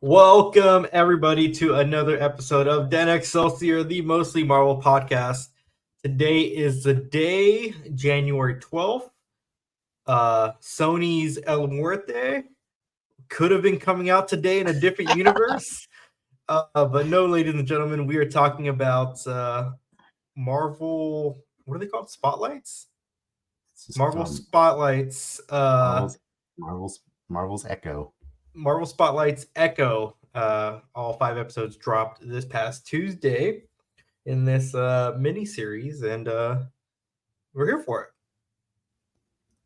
Welcome, everybody, to another episode of Den Excelsior, the Mostly Marvel podcast. Today is the day, January 12th. Sony's El Muerte could have been coming out today in a different universe. But no, ladies and gentlemen, we are talking about Marvel, what are they called? Spotlights? Marvel Spotlights. Marvel's Echo. Marvel Spotlights Echo. All 5 episodes dropped this past Tuesday in this mini series, and we're here for it.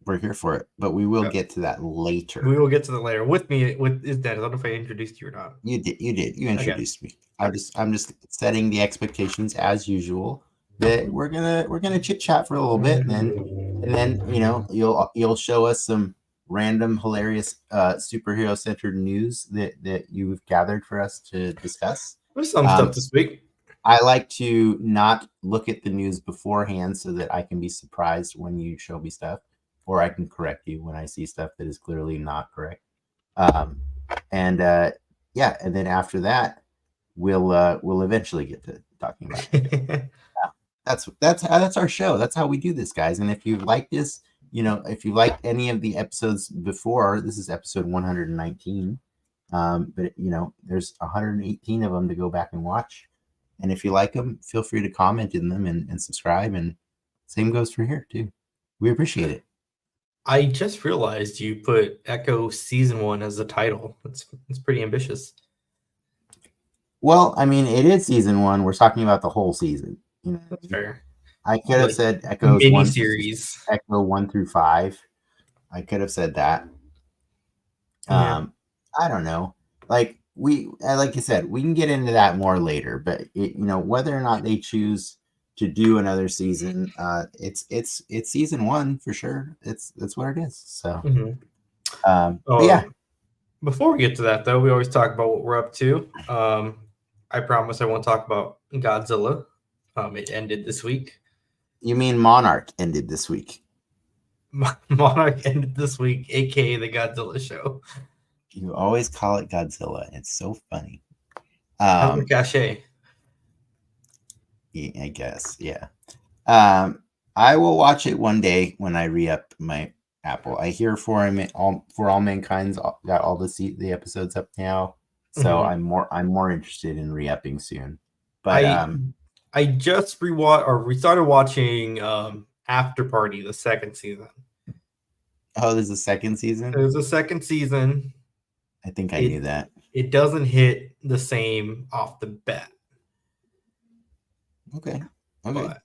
We're here for it, but we will get to that later. We will get to that later. With me is Dennis. I don't know if I introduced you or not. You did. You introduced me. I'm just setting the expectations as usual that we're gonna chit chat for a little bit, and then you'll show us some random hilarious superhero centered news that you've gathered for us to discuss. There's some stuff this week. I like to not look at the news beforehand so that I can be surprised when you show me stuff, or I can correct you when I see stuff that is clearly not correct. And then after that, we'll eventually get to talking about it. That's our show. That's how we do this, guys. And if you like this, if you like any of the episodes before, this is episode 119. But there's 118 of them to go back and watch. And if you like them, feel free to comment in them and subscribe. And same goes for here too. We appreciate it. I just realized you put Echo Season 1 as the title. It's pretty ambitious. Well, I mean, it is Season 1. We're talking about the whole season. That's fair. I could have said Echo mini series, Echo 1 through 5. I could have said that. Yeah. I don't know. Like I said, we can get into that more later. But whether or not they choose to do another season, it's Season 1 for sure. That's what it is. So, yeah. Before we get to that, though, we always talk about what we're up to. I promise I won't talk about Godzilla. It ended this week. You mean Monarch ended this week? Monarch ended this week, aka the Godzilla show. You always call it Godzilla. It's so funny. Cachet. I guess, yeah. I will watch it one day when I re-up my Apple. I hear For All Mankind's got all the episodes up now, so I'm more interested in re-upping soon. But I just we started watching After Party, the second season. Oh, there's a second season? There's a second season. I think I knew that. It doesn't hit the same off the bat. Okay. But,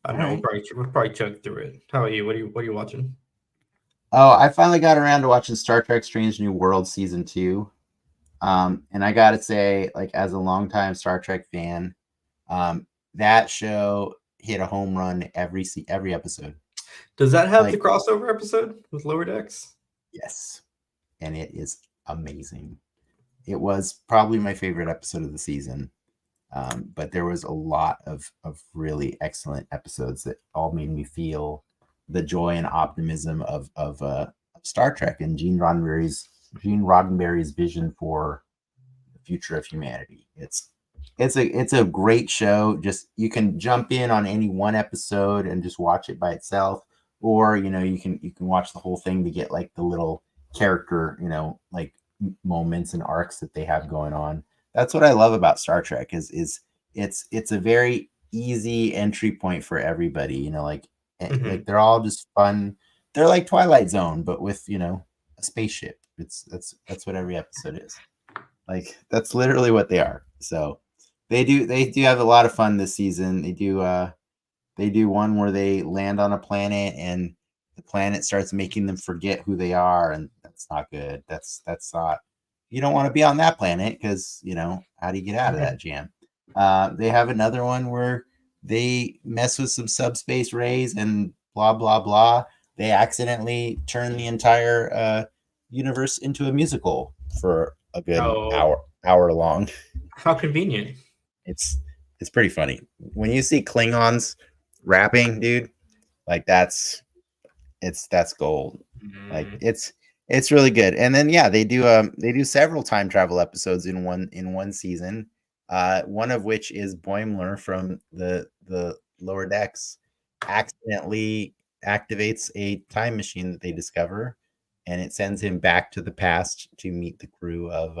I don't know. We'll probably chug through it. How about you? What are you watching? Oh, I finally got around to watching Star Trek Strange New World Season 2. And I gotta say, like, as a longtime Star Trek fan, that show hit a home run every episode. Does that have the crossover episode with Lower Decks? Yes, and it is amazing. It was probably my favorite episode of the season, but there was a lot of really excellent episodes that all made me feel the joy and optimism of Star Trek and Gene Roddenberry's vision for the future of humanity. It's a great show. Just you can jump in on any one episode and just watch it by itself, or you can watch the whole thing to get like the little character like moments and arcs that they have going on. That's what I love about Star Trek is it's a very easy entry point for everybody. Like they're all just fun. They're like Twilight Zone, but with a spaceship. That's what every episode is. Like that's literally what they are. So they do have a lot of fun this season. They do one where they land on a planet and the planet starts making them forget who they are, and that's not good. That's not. You don't want to be on that planet because how do you get out of that jam? They have another one where they mess with some subspace rays and blah blah blah. they accidentally turned the entire universe into a musical for a good Oh, hour long. how convenient. It's it's pretty funny when you see Klingons rapping, dude. Like that's gold. Like Mm. it's really good. And then yeah, they do several time travel episodes in one season. One of which is Boimler from the lower decks accidentally activates a time machine that they discover, and it sends him back to the past to meet the crew of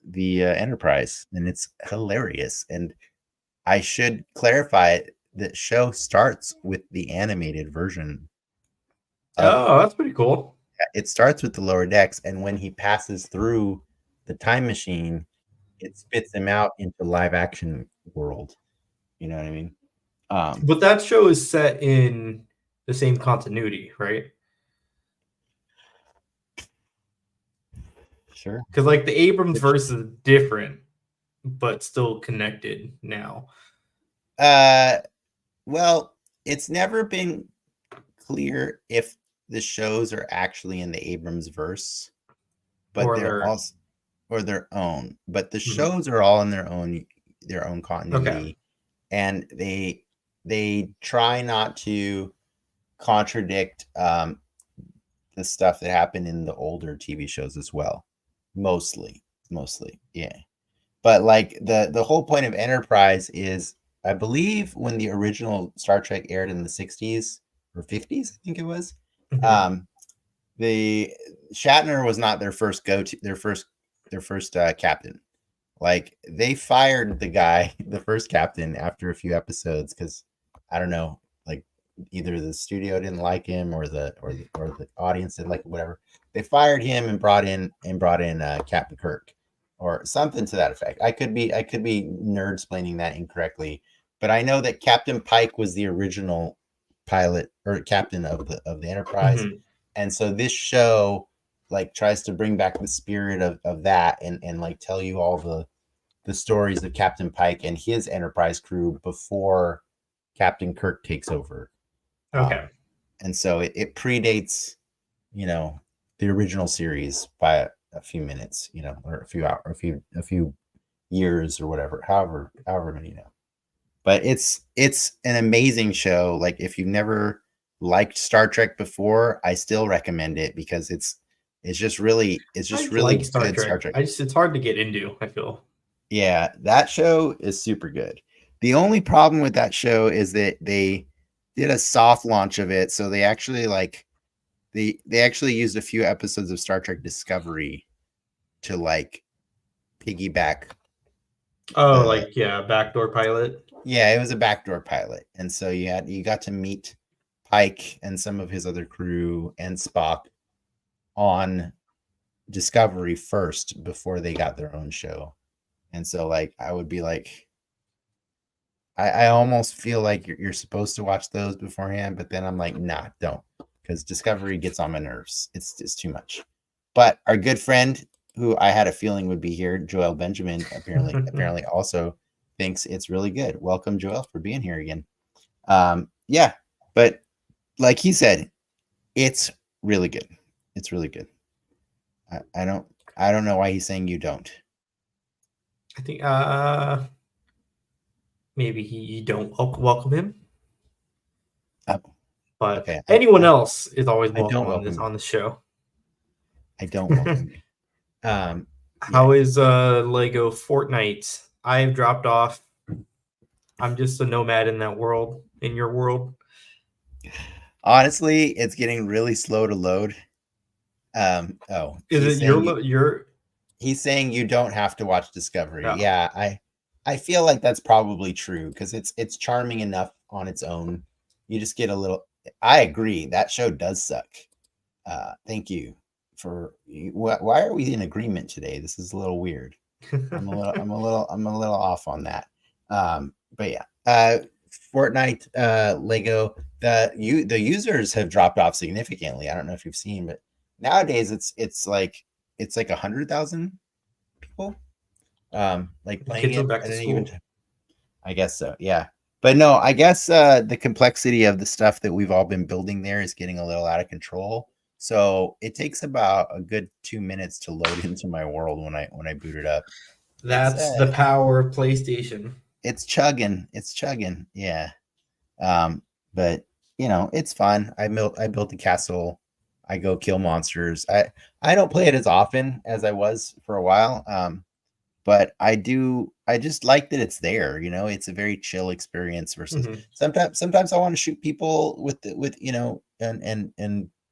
the Enterprise, and it's hilarious. And I should clarify the show starts with the animated version of Oh, that's pretty cool. it starts with the lower decks, and when he passes through the time machine, it spits him out into live action world. You know what I mean? But that show is set in the same continuity, right? Sure. Because like the Abrams Which verse is different, but still connected now. uh well, it's never been clear if the shows are actually in the Abrams verse, but Or they're they're also or their own. But the Mhm. shows are all in their own Okay. continuity, and they try not to contradict the stuff that happened in the older TV shows as well. Mostly, yeah. But like the whole point of Enterprise is, I believe, when the original Star Trek aired in the 60s or 50s, I think it was. Mhm. Um, the Shatner was not their first go to their first captain. Like they fired the guy, the first captain, after a few episodes because I don't know, like either the studio didn't like him or the audience didn't like it, whatever. They fired him and brought in Captain Kirk or something to that effect. I could be nerd explaining that incorrectly, but I know that Captain Pike was the original pilot or captain of the Enterprise, Mhm. and so this show like tries to bring back the spirit of that and like tell you all the stories of Captain Pike and his Enterprise crew before Captain Kirk takes over. Um, Okay. and so it predates, you know, the original series by a few minutes, or a few hours, a few years or whatever, however many, But it's an amazing show. Like if you've never liked Star Trek before, I still recommend it because it's I just really like Star good Star Trek. Trek. It's hard to get into, I feel. Yeah, that show is super good. The only problem with that show is that they did a soft launch of it, so they actually they actually used a few episodes of Star Trek Discovery to like piggyback Oh, the like yeah, backdoor pilot. yeah, it was a backdoor pilot. And so you got to meet Pike and some of his other crew and Spock on Discovery first before they got their own show. And so like I would be like I almost feel like you're supposed to watch those beforehand, but then I'm like, nah, don't, because Discovery gets on my nerves. It's just too much. But our good friend, who I had a feeling would be here, Joel Benjamin, apparently also thinks it's really good. Welcome, Joel, for being here again. Yeah, but like he said, it's really good. It's really good. I don't know why he's saying you don't. I think maybe you don't welcome him, Oh, but okay, anyone else is always I welcome don't on this welcome you. show. I don't welcome you. Yeah. How is Lego Fortnite? I've dropped off. I'm just a nomad in that world, in your world. Honestly, it's getting really slow to load. Oh, Is it your he's saying you don't have to watch Discovery. no. Yeah, I feel like that's probably true because it's charming enough on its own. You just get a little. I agree that show does suck. Thank you for. Why are we in agreement today? This is a little weird. I'm a little off on that. But yeah, Fortnite, Lego, the users have dropped off significantly. I don't know if you've seen, but nowadays it's like 100,000 people like playing Kids are it back at to any given school. time. I guess so. Yeah, But no, I guess the complexity of the stuff that we've all been building there is getting a little out of control. So it takes about a good 2 minutes to load into my world when I boot it up. That's the power of PlayStation. It's chugging. It's chugging. Yeah. But it's fun. I built a castle. I go kill monsters. I don't play it as often as I was for a while. But I just like that it's there. It's a very chill experience versus sometimes I want to shoot people with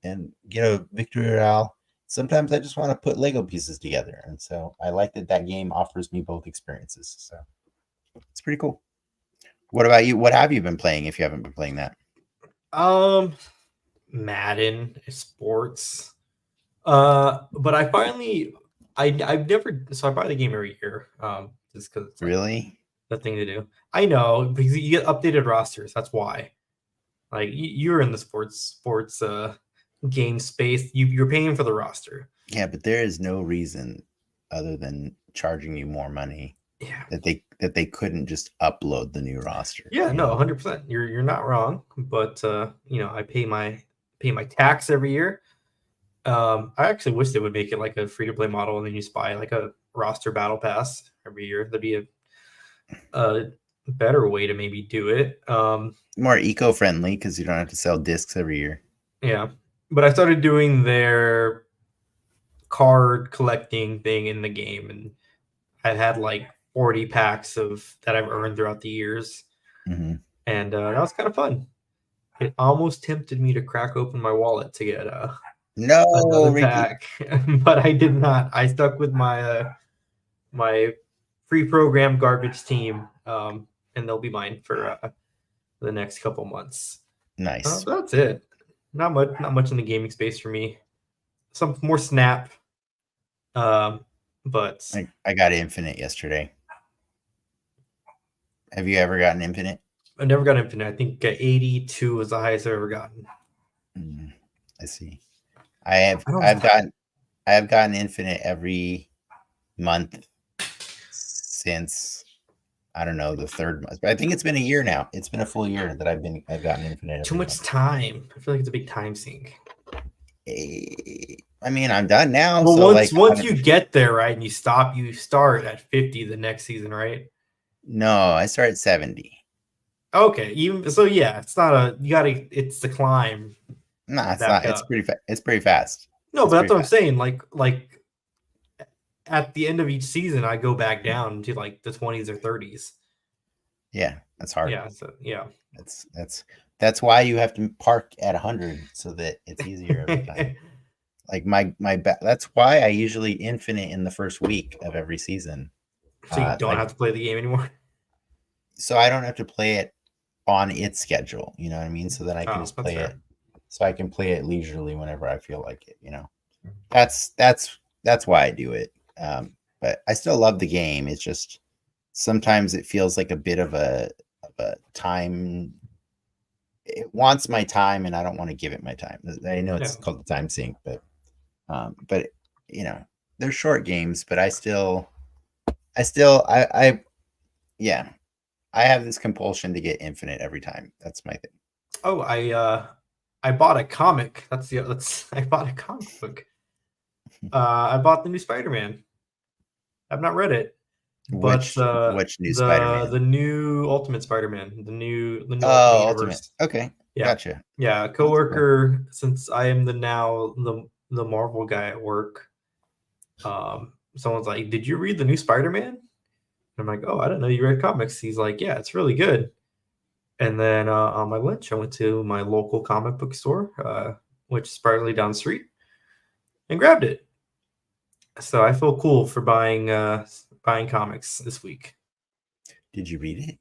and get a victory royale. Sometimes I just want to put Lego pieces together. And so I like that game offers me both experiences. So it's pretty cool. What about you? What have you been playing if you haven't been playing that? Madden, sports. But I've never, so I buy the game every year. Just because it's really the thing to do. I know, because you get updated rosters. That's why. Like you're in the sports game space. You're paying for the roster. Yeah, but there is no reason other than charging you more money. Yeah. That they couldn't just upload the new roster. Yeah, no, 100%. You're not wrong, but I pay my tax every year. I actually wish they would make it like a free to play model, and then you just buy like a roster battle pass every year. That'd be a better way to maybe do it. More eco friendly because you don't have to sell discs every year. Yeah, but I started doing their card collecting thing in the game, and I've had like 40 packs that I've earned throughout the years, and that was kind of fun. It almost tempted me to crack open my wallet to get another pack, but I did not. I stuck with my my pre-programmed garbage team, and they'll be mine for the next couple months. Nice. That's it. Not much in the gaming space for me. Some more Snap. But I got Infinite yesterday. Have you ever gotten Infinite? I never got Infinite. I think 82 was the highest I've ever gotten. I see. I've gotten Infinite every month since I don't know the third month. But I think it's been a year now. It's been a full year that I've gotten Infinite. Too much time. I feel like it's a big time sink. I mean, I'm done now. Well, so once you get there, right, and you start at 50 the next season, right? No, I start at 70. Okay, yeah, it's not it's the climb. No, it's not. It's pretty fast. No, but that's what I'm saying. Like at the end of each season, I go back down to like the 20s or 30s. Yeah, that's hard. Yeah, so yeah, that's why you have to park at 100 so that it's easier every time. Like that's why I usually Infinite in the first week of every season. So you don't have to play the game anymore. So I don't have to play it on its schedule. You know what I mean? So that I can just play it. So I can play it leisurely whenever I feel like it. That's why I do it. But I still love the game. It's just sometimes it feels like a bit of a time. It wants my time, and I don't want to give it my time. I know it's called the time sink, but they're short games. But I have this compulsion to get Infinite every time. That's my thing. Oh, I bought a comic. I bought a comic book. I bought the new Spider-Man. I've not read it. Which new Spider-Man? The new Ultimate Spider-Man. The new Ultimate. Okay. Yeah. Gotcha. Yeah, a coworker, cool. Since I am the Marvel guy at work, someone's like, "Did you read the new Spider-Man?" I'm like, "Oh, I didn't know you read comics." He's like, "Yeah, it's really good." And then on my lunch, I went to my local comic book store, which is partly down the street, and grabbed it. So I feel cool for buying comics this week. Did you read it?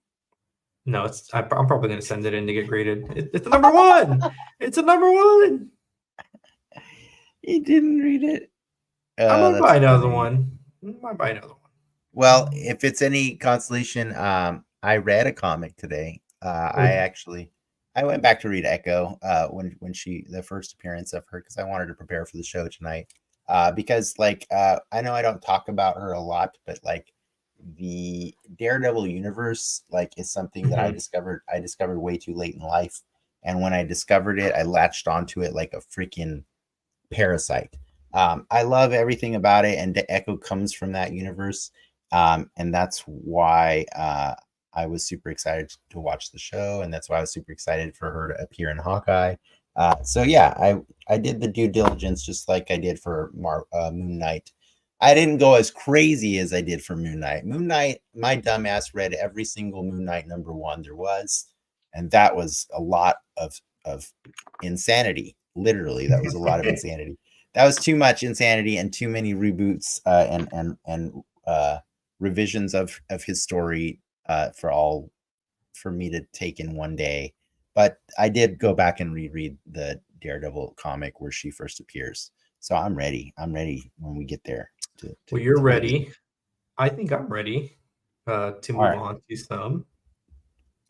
No, I'm probably going to send it in to get graded. It's the number one. It's a number one. You didn't read it. I'm going to buy another one. Well, if it's any consolation, I read a comic today. I went back to read Echo when the first appearance of her, because I wanted to prepare for the show tonight. Because I know I don't talk about her a lot, but the Daredevil universe like is something that Mhm. I discovered way too late in life. And when I discovered it, I latched onto it like a freaking parasite. I love everything about it, and the Echo comes from that universe, and that's why I was super excited to watch the show, and that's why I was super excited for her to appear in Hawkeye. So yeah, I did the due diligence just like I did for Moon Knight. I didn't go as crazy as I did for Moon Knight. Moon Knight, my dumbass read every single Moon Knight #1 there was, and that was a lot of insanity. Literally, that was a lot of insanity. That was too much insanity and too many reboots and revisions of his story for me to take in one day. But I did go back and reread the Daredevil comic where she first appears. So I'm ready. I'm ready when we get there Well, you're to dig in. ready. I think I'm ready to All move right. on to some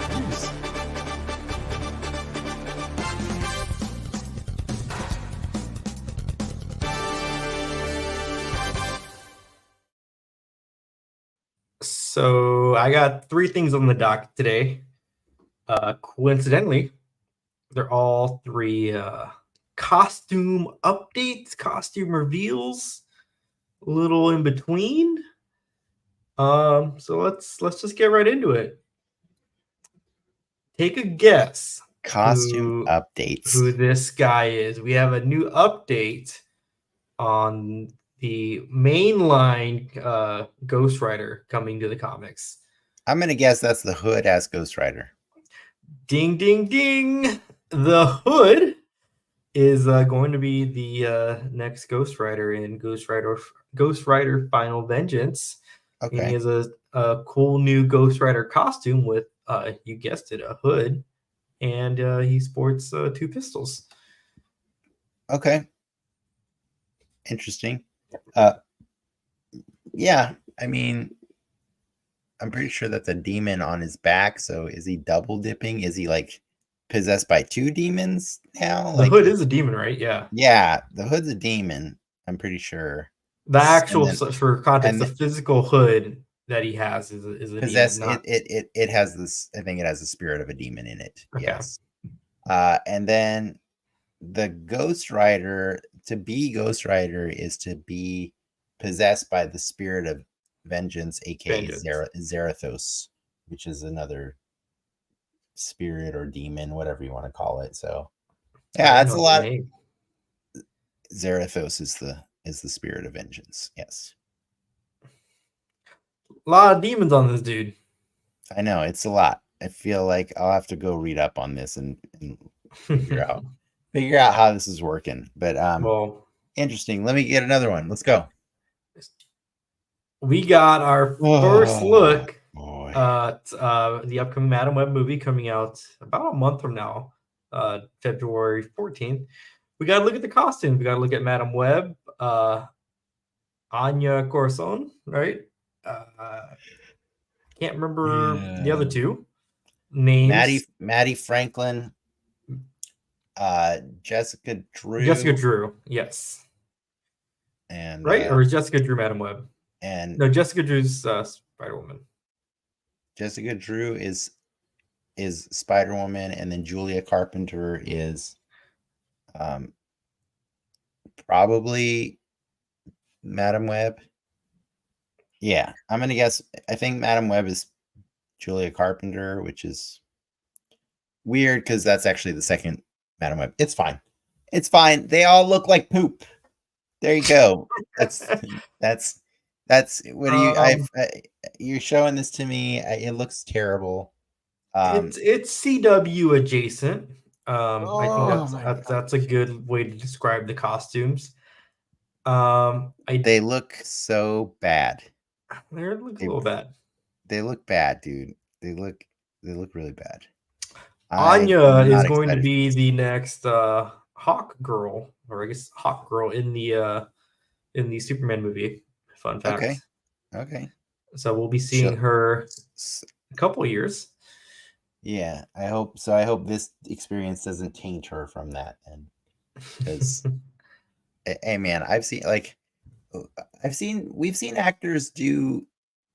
news. So I got three things on the dock today. Coincidentally, they're all three costume updates, costume reveals, a little in between. So let's just get right into it. Take a guess Costume who updates. this guy is. We have a new update on the mainline Ghost Rider coming to the comics. I'm going to guess that's the Hood as Ghost Rider. Ding, ding, ding. The Hood is going to be the next Ghost Rider in Ghost Rider Final Vengeance. And he Okay. has a cool new Ghost Rider costume with, you guessed it, a hood. And he sports two pistols. Okay. Interesting. Yeah, I mean, I'm pretty sure that's a demon on his back. So is he double dipping? Is he like possessed by two demons now? The Like, Hood is a demon, right? Yeah. yeah, the Hood's a demon. I'm pretty sure. The And actual, then for context, and the physical hood that he has is a demon, possessed not it has this. I think it has the spirit of a demon in it. okay. Yes. And then the Ghost Rider, to be Ghost Rider is to be possessed by the spirit of vengeance, aka Vengeance. Zarathos, which is another spirit or demon, whatever you want to call it. So I yeah, didn't it's know a the lot. name. Zarathos is the spirit of vengeance. Yes. A lot of demons on this dude. I know it's a lot. I feel like I'll have to go read up on this and figure out how this is working. But Well, interesting. Let me get another one. Let's go. we got our first Oh look boy. at the upcoming Madam Web movie coming out about a month from now, February 14th. We got to look at the costumes. We got to look at Madam Web, Anya Corazon, right? Can't remember the other Yeah. two names. Maddie Franklin, Jessica Jessica Drew, Drew, yes. and Right? Or is Jessica Drew Madam Web? and No, Jessica Drew's Spider Woman. Jessica Drew is Spider Woman, and then Julia Carpenter is um probably Madam Web. Yeah, I'm gonna guess. I think Madam Web is Julia Carpenter, which is weird because that's actually the second Madam Web. It's fine. It's fine. They all look like poop. There you go. That's that's that's what do you you're showing this to me. It looks terrible. It's CW adjacent. I think Oh my god. that's a good way to describe the costumes. I They look so bad. they look a They little bad. they look bad, dude. They look really bad. I'm Anya is not going to excited for be this. the next Hawk Girl, or I guess Hawk Girl in the Superman movie. Fun Okay. fact. Okay. So we'll be She'll, seeing her a couple years. yeah, I hope so. I hope this experience doesn't taint her from that, and because hey man, we've seen actors do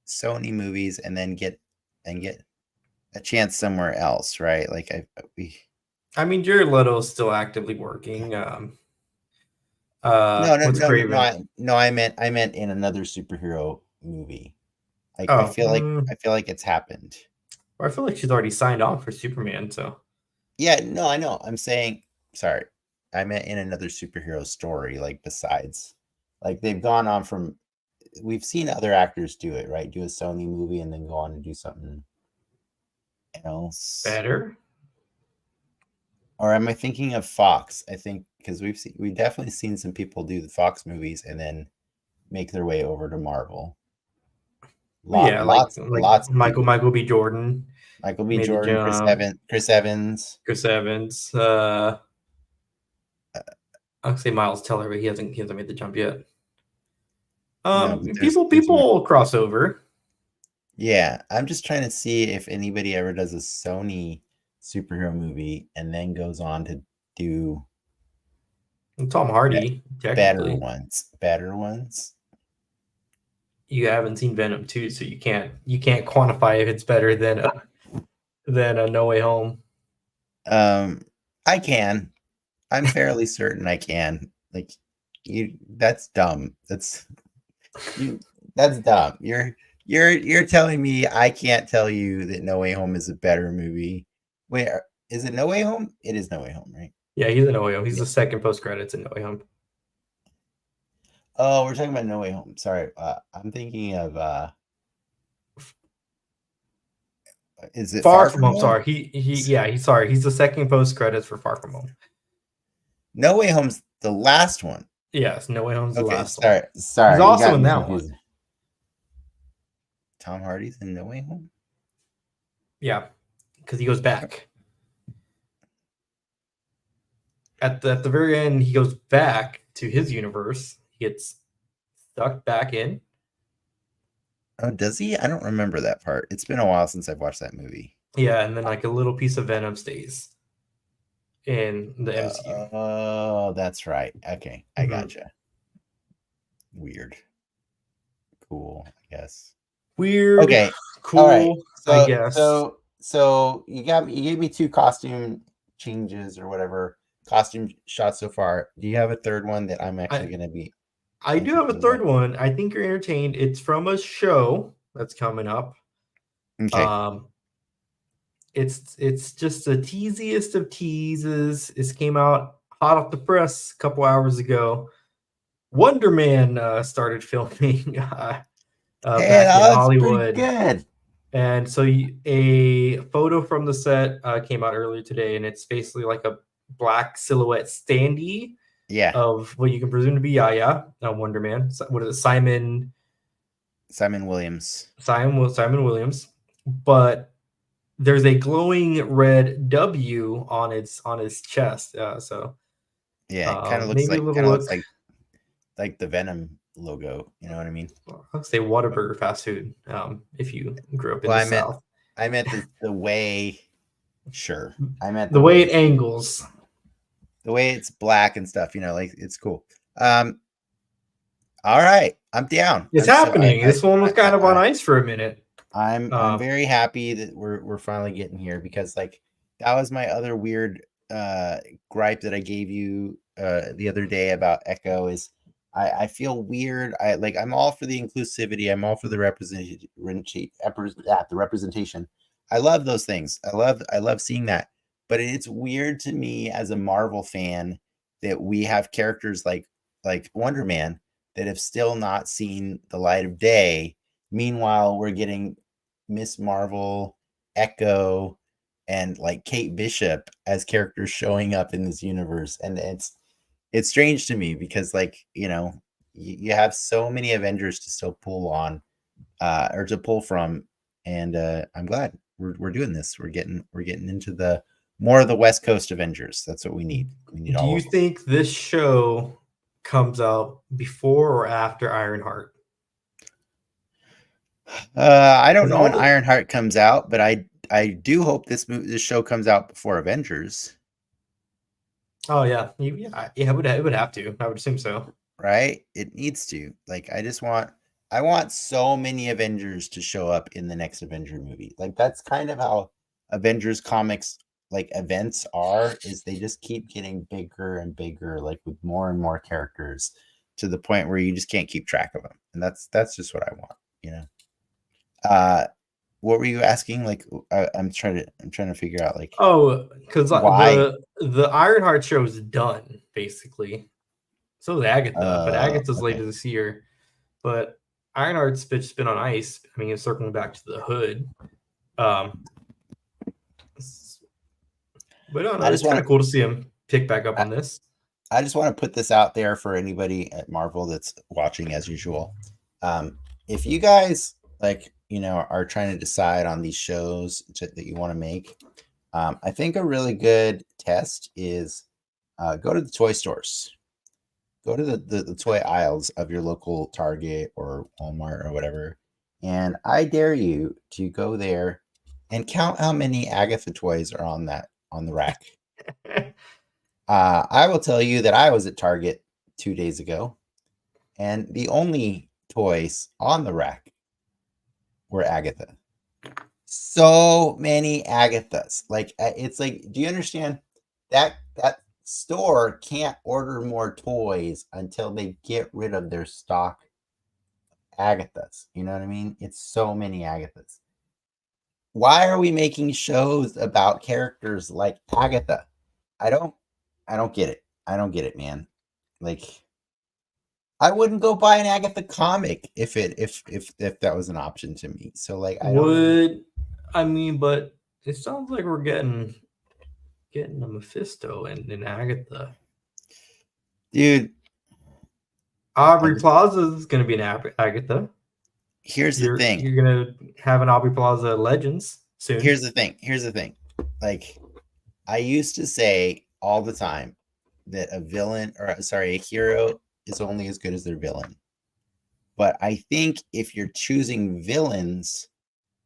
Sony movies and then get a chance somewhere else, right? Like I mean, Jared Leto's still actively working. no, What's Craven? I meant in another superhero movie. Like Oh, I feel like it's happened. I feel like she's already signed on for Superman. So Yeah, no, I know. I'm saying, sorry, I meant in another superhero story, like besides, like they've gone on from. We've seen other actors do it, right? Do a Sony movie and then go on and do something else. better. Or am I thinking of Fox? I think because we've definitely seen some people do the Fox movies and then make their way over to Marvel. Yeah, like Lots of Michael B. Jordan Michael B. made the Jordan, jump. Chris Evans. Chris Evans. I'll say Miles Teller, but he hasn't made the jump yet. No, but People cross over. yeah. I'm just trying to see if anybody ever does a Sony superhero movie and then goes on to do And Tom Hardy, technically. better ones. You haven't seen Venom 2, so you can't quantify if it's better than a No Way Home. I can. I'm fairly certain I can. Like that's dumb. That's dumb. You're telling me I can't tell you that No Way Home is a better movie. Wait, is it No Way Home? It is No Way Home, right? Yeah, he's in No Way Home. He's Yeah. the second post credits in No Way Home. Oh, we're talking about No Way Home. Sorry. I'm thinking of is it Far From Home? Home? Sorry, he's the second post credits for Far From Home. No Way Home's the last one. Yes, No Way Home's the last one. Sorry. He's also in that one. Tom Hardy's in No Way Home? Yeah, because he goes back. At the very end, he goes back to his universe. He gets stuck back in. Oh, does he? I don't remember that part. It's been a while since I've watched that movie. Yeah, and then like a little piece of Venom stays in the MCU. Oh, that's right. Okay, I gotcha. Weird. Cool, I guess. Weird. Okay. Cool. All right. So, I guess. So you gave me 2 costume changes or whatever costume shots so far. Do you have a third one that I'm actually going to be? I do have a third one. I think you're entertained. It's from a show that's coming up. Okay. It's just the teasiest of teases. This came out hot off the press a couple hours ago. Wonder Man started filming back in Hollywood. Good. And so a photo from the set came out earlier today, and it's basically like a black silhouette standee of what you can presume to be Yaya, Wonder Man. What is it? Simon Williams. Simon Williams. But there's a glowing red W on his chest. So yeah, it kind of looks like the Venom logo. You know what I mean? I'll say Whataburger fast food. If you grew up in the South. I meant the way. Sure, I meant the way it angles. The way it's black and stuff. You know, like it's cool. All right, I'm down. It's happening. This one was kind of on ice for a minute. I'm very happy that we're finally getting here because like that was my other weird gripe that I gave you the other day about Echo is I feel weird. I'm all for the inclusivity. I'm all for the representation. I love those things. I love seeing that. But it's weird to me as a Marvel fan that we have characters like Wonder Man that have still not seen the light of day. Meanwhile, we're getting Miss Marvel, Echo, and like Kate Bishop as characters showing up in this universe. And it's strange to me because like, you know, you have so many Avengers to still pull on or to pull from. And I'm glad we're doing this. We're getting into the more of the West Coast Avengers. That's what we need. Do you think this show comes out before or after Ironheart? I don't know when Ironheart comes out, but I do hope this show comes out before Avengers. Oh yeah, it would have to. I would assume so. Right? It needs to. Like I I want so many Avengers to show up in the next Avenger movie. Like that's kind of how Avengers comics like events are, is they just keep getting bigger and bigger, like with more and more characters to the point where you just can't keep track of them. And that's just what I want, you know. What were you asking? Like I'm trying to figure out like because why. the Ironheart show is done basically. So is Agatha, but Agatha's Okay. later this year. But Ironheart's just been on ice. I mean, it's circling back to the hood. But no, it's kind of cool to see him pick back up on this. I just want to put this out there for anybody at Marvel that's watching as usual. If you guys like, you know, are trying to decide on these shows that you want to make, I think a really good test is go to the toy stores. Go to the toy aisles of your local Target or Walmart or whatever. And I dare you to go there and count how many Agatha toys are on the rack. I will tell you that I was at Target 2 days ago, and the only toys on the rack were Agatha. So many Agathas. Like it's like, do you understand that store can't order more toys until they get rid of their stock Agathas? You know what I mean? It's so many Agathas. Why are we making shows about characters like Agatha? I don't get it. I don't get it, man. Like, I wouldn't go buy an Agatha comic if that was an option to me. So like, I mean, but it sounds like we're getting a Mephisto and Agatha. Dude, Aubrey Plaza is going to be an Agatha. Here's the thing. You're going to have an Aubrey Plaza Legends soon. Here's the thing. Like, I used to say all the time that a hero is only as good as their villain. But I think if you're choosing villains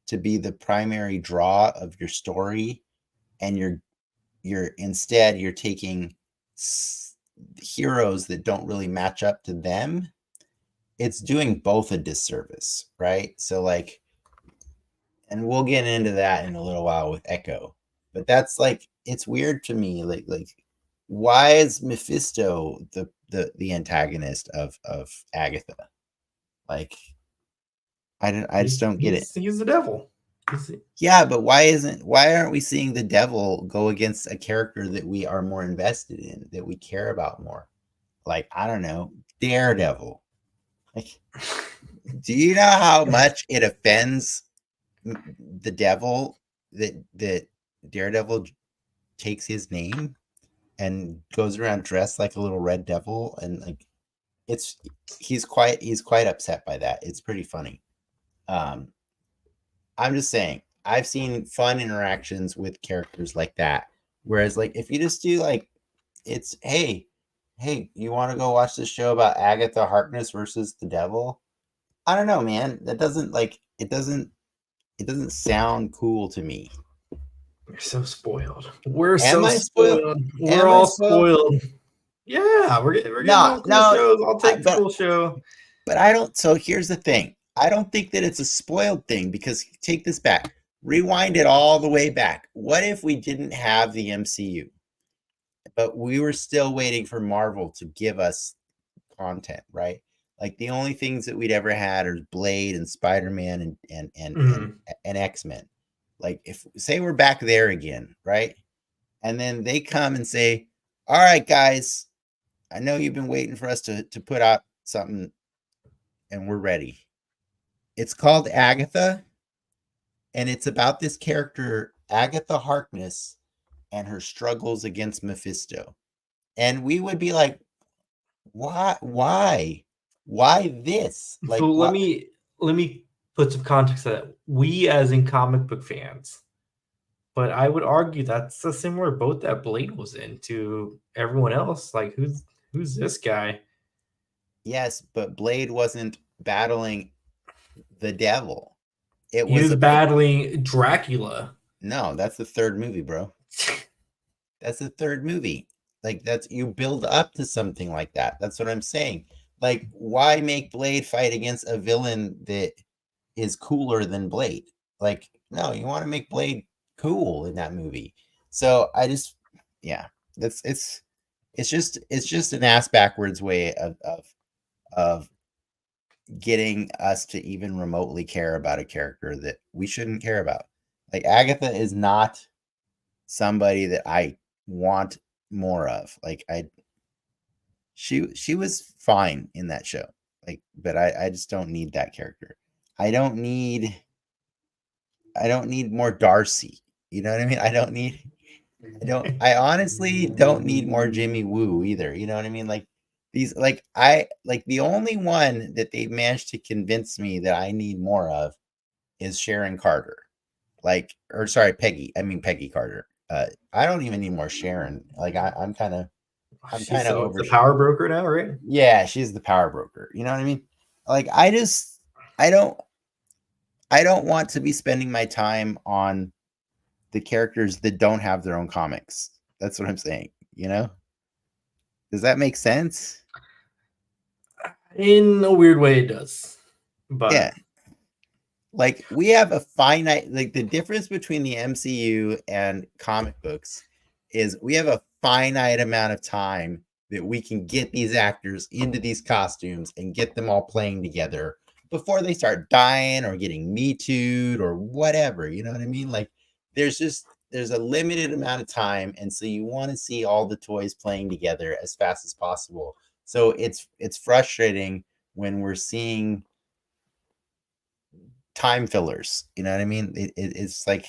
to be the primary draw of your story, and you're taking heroes that don't really match up to them, it's doing both a disservice, right? So like, and we'll get into that in a little while with Echo, but that's like, it's weird to me. Like why is Mephisto the antagonist of Agatha? Like, I just don't get it. He's the devil. Yeah, but why aren't we seeing the devil go against a character that we are more invested in, that we care about more? Like, I don't know, Daredevil. Like, do you know how much it offends the devil that Daredevil takes his name and goes around dressed like a little red devil? And like, he's quite upset by that. It's pretty funny. I'm just saying, I've seen fun interactions with characters like that. Whereas, like, if you just do like, it's hey, you want to go watch this show about Agatha Harkness versus the devil? I don't know, man. That doesn't it doesn't sound cool to me. We're so spoiled. We're spoiled. We're all spoiled. Yeah, we're getting cool shows. I'll take the cool show. But I don't. So here's the thing. I don't think that it's a spoiled thing, because take this back. Rewind it all the way back. What if we didn't have the MCU, but we were still waiting for Marvel to give us content, right? Like, the only things that we'd ever had are Blade and Spider-Man and X-Men. Like, if say we're back there again, right? And then they come and say, all right, guys, I know you've been waiting for us to put out something, and we're ready. It's called Agatha, and it's about this character, Agatha Harkness, and her struggles against Mephisto. And we would be like, why this? Like, so let me put some context to that. We, as in comic book fans, but I would argue that's a similar boat that Blade was in to everyone else. Like, who's this guy? Yes, but Blade wasn't battling the devil. He was battling Dracula. No, that's the third movie, bro. That's the third movie. Like, you build up to something like that. That's what I'm saying. Like, why make Blade fight against a villain that is cooler than Blade? Like, no, you want to make Blade cool in that movie. So I just, yeah, that's it's just an ass backwards way of getting us to even remotely care about a character that we shouldn't care about. Like, Agatha is not somebody that I want more of. Like, she was fine in that show. Like, but I just don't need that character. I don't need more Darcy. You know what I mean? I honestly don't need more Jimmy Woo either. You know what I mean? Like, these, like, the only one that they managed to convince me that I need more of is Sharon Carter. Like, or sorry, Peggy Carter. I don't even need more Sharon. Like, I'm kind of She's over. the power broker now, right? Yeah, she's the power broker. You know what I mean? Like, I don't want to be spending my time on the characters that don't have their own comics. That's what I'm saying. Does that make sense? In a weird way, it does. But Yeah. Like, we have a finite, like, the difference between the MCU and comic books is we have a finite amount of time that we can get these actors into these costumes and get them all playing together before they start dying or getting Me Too'd or whatever. You know what I mean? Like, there's a limited amount of time, and so you want to see all the toys playing together as fast as possible. So it's frustrating when we're seeing time fillers. You know what I mean? It's like,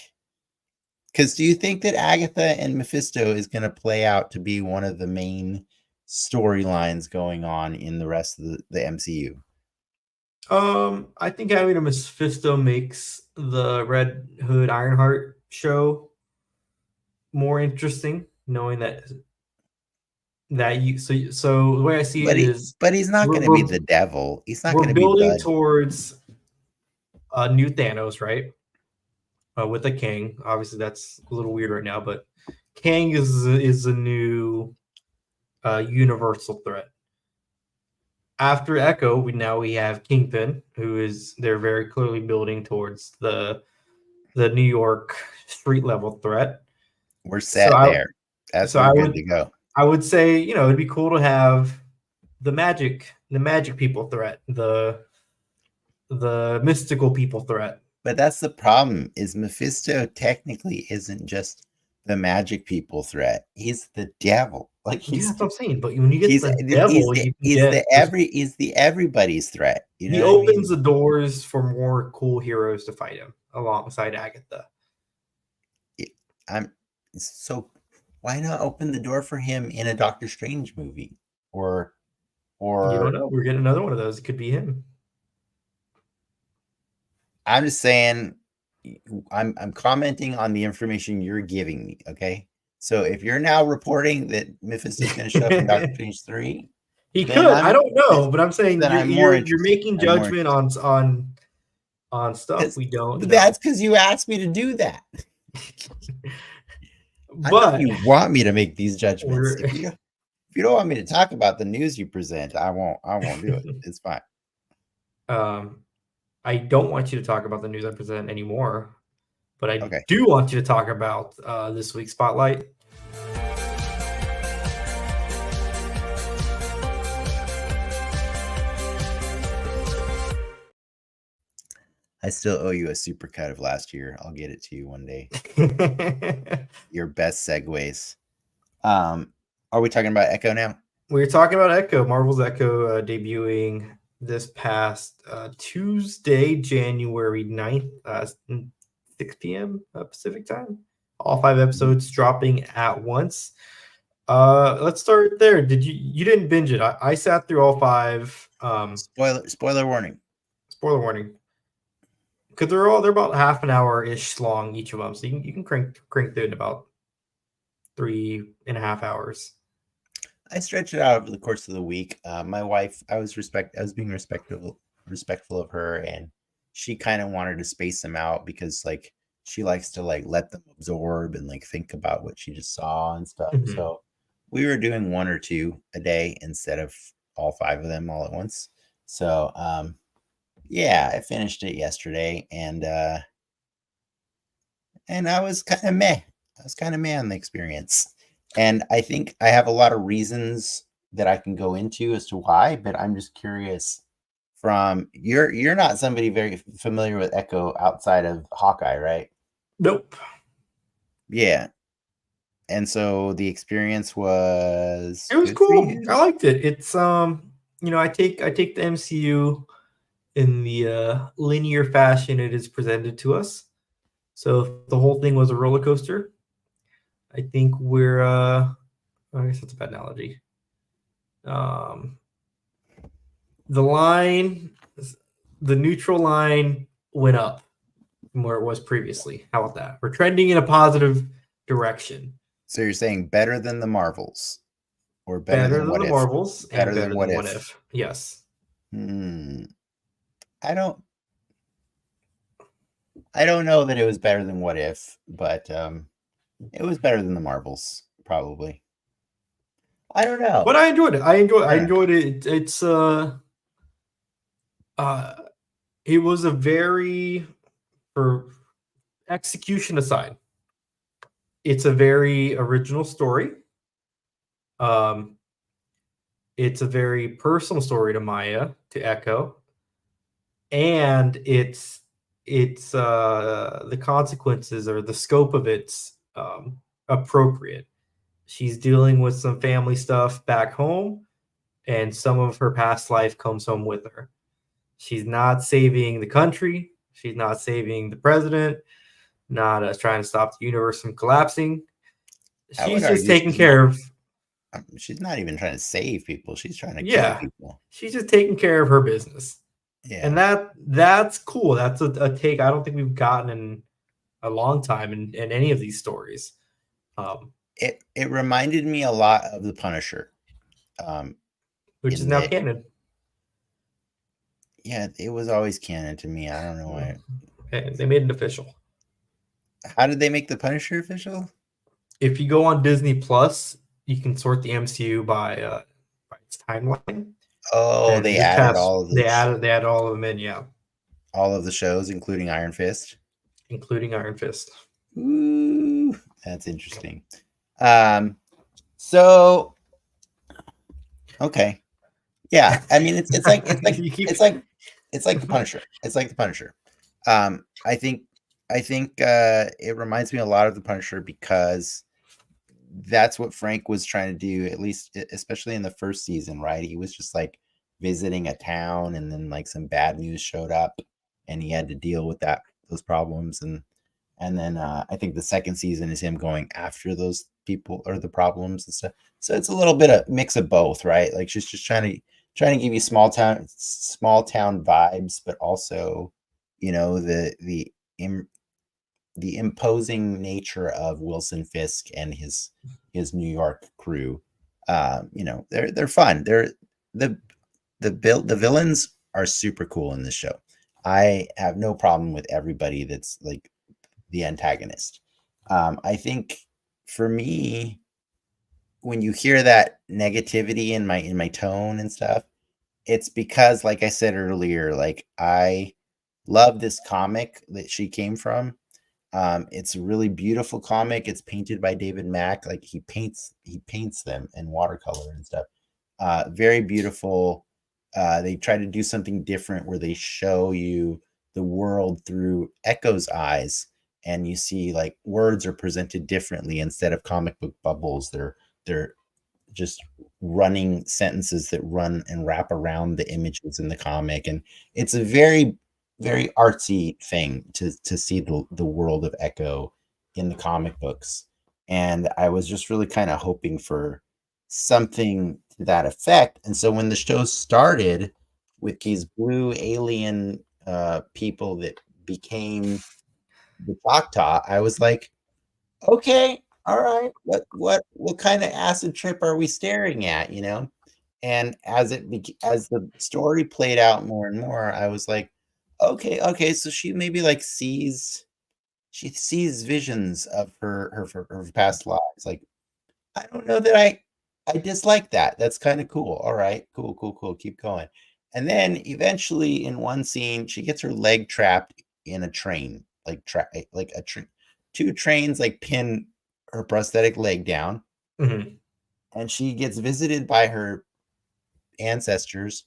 because do you think that Agatha and Mephisto is going to play out to be one of the main storylines going on in the rest of the MCU? I think having a Mephisto makes the Red Hood Ironheart show more interesting, knowing that you so the way I see it is But he's not going to be the devil. He's not going to be building Bud. towards a new Thanos, right? With a king. Obviously, that's a little weird right now, but Kang is a new universal threat. After Echo, we have Kingpin, they're very clearly building towards the New York street level threat. We're set there. We're good to go. I would say, it'd be cool to have the magic people threat, the mystical people threat. But that's the problem, is Mephisto technically isn't just the magic people threat. He's the devil. Like, that's what I'm saying. But when you get the devil, he's the everybody's threat. He opens the doors for more cool heroes to fight him alongside Agatha. So why not open the door for him in a Doctor Strange movie? Or you don't know. We're getting another one of those. It could be him. I'm just saying, I'm commenting on the information you're giving me, okay? So if you're now reporting that Mephisto's going to show up in Doctor Strange 3, he could. I don't know, but I'm saying you're making judgment on stuff we don't. That's because you asked me to do that. But you want me to make these judgments. If you don't want me to talk about the news you present, I won't do it. It's fine. I don't want you to talk about the news I present anymore, but I do want you to talk about this week's Spotlight. I still owe you a supercut of last year. I'll get it to you one day. Your best segues. Are we talking about Echo now? We're talking about Echo, Marvel's Echo, debuting this past Tuesday, January 9th, 6 p.m. Pacific time. All 5 episodes dropping at once. Let's start there. You didn't binge it? I sat through all 5. Spoiler warning. Spoiler warning. Because they're about half an hour ish long, each of them, so you can crank through it in about 3.5 hours. I stretched it out over the course of the week. My wife, I was being respectful of her, and she kind of wanted to space them out because, like, she likes to, like, let them absorb and, like, think about what she just saw and stuff. Mm-hmm. So we were doing 1 or 2 a day instead of all 5 of them all at once. So, yeah, I finished it yesterday, and I was kind of meh. I was kind of meh on the experience, and I think I have a lot of reasons that I can go into as to why. But I'm just curious. From you're not somebody very familiar with Echo outside of Hawkeye, right? Nope. Yeah, and so the experience was It was good for cool. you. I liked it. It's I take the MCU in the linear fashion it is presented to us. So if the whole thing was a roller coaster, I think we're I guess that's a bad analogy. Um the line the neutral line went up from where it was previously. How about that? We're trending in a positive direction. So you're saying better than the Marvels, or better Better than than What the If? Marvels and Better than better What than What If? If. Yes. Hmm. I don't. I don't know that it was better than What If, but it was better than the Marvels, probably. I don't But know. I enjoyed it. I Yeah. enjoyed it. It's uh it was a very, for execution aside, it's a very original story. Um it's a very personal story to Maya, to Echo, and it's the consequences or the scope of it's appropriate. She's dealing with some family stuff back home, and some of her past life comes home with her. She's not saving the country. She's not saving the president. Not trying to stop the universe from collapsing. I would She's just argue taking care of, she's not even trying to save people. She's trying to kill yeah. people. She's just taking care of her business, Yeah. and that's cool. That's a take I don't think we've gotten in a long time in any of these stories. Um, It reminded me a lot of The Punisher. Um, which is in now the canon. Yeah, it was always canon to me. I don't know why. And they made it official. How did they make The Punisher official? If you go on Disney Plus, you can sort the MCU by its timeline. Oh, And they this added past they added all of them in, yeah, all of the shows, including Iron Fist. including Iron Fist. Ooh, that's interesting. Um, so okay, yeah. I mean, it's like You keep it's like the Punisher. It's like the Punisher. I think it reminds me a lot of the Punisher because that's what Frank was trying to do, at least especially in the first season, right? He was just like visiting a town, and then like some bad news showed up, and he had to deal with those problems, and then I think the second season is him going after those people or the problems and stuff. So it's a little bit of mix of both, right? Like she's just trying to give you small town vibes, but also, the the imposing nature of Wilson Fisk and his New York crew. They're fun. The the villains are super cool in this show. I have no problem with everybody that's like the antagonist. I think for me, when you hear that negativity in my tone and stuff, it's because, like I said earlier, like I love this comic that she came from. It's a really beautiful comic. It's painted by David Mack. Like he paints them in watercolor and stuff. Very beautiful. They try to do something different where they show you the world through Echo's eyes, and you see like words are presented differently instead of comic book bubbles. They're just running sentences that run and wrap around the images in the comic, and it's a very very artsy thing to see the world of Echo in the comic books. And I was just really kind of hoping for something to that effect. And so when the show started with these blue alien people that became the Choctaw, I was like, okay, all right, what kind of acid trip are we staring at, And as the story played out more and more, I was like, okay, so she maybe like sees visions of her past lives. Like, I don't know that I dislike that. That's kind of cool. All right, cool, cool, cool. Keep going. And then eventually, in one scene, she gets her leg trapped in a train, like a train. Two trains like pin her prosthetic leg down, Mhm. and she gets visited by her ancestors.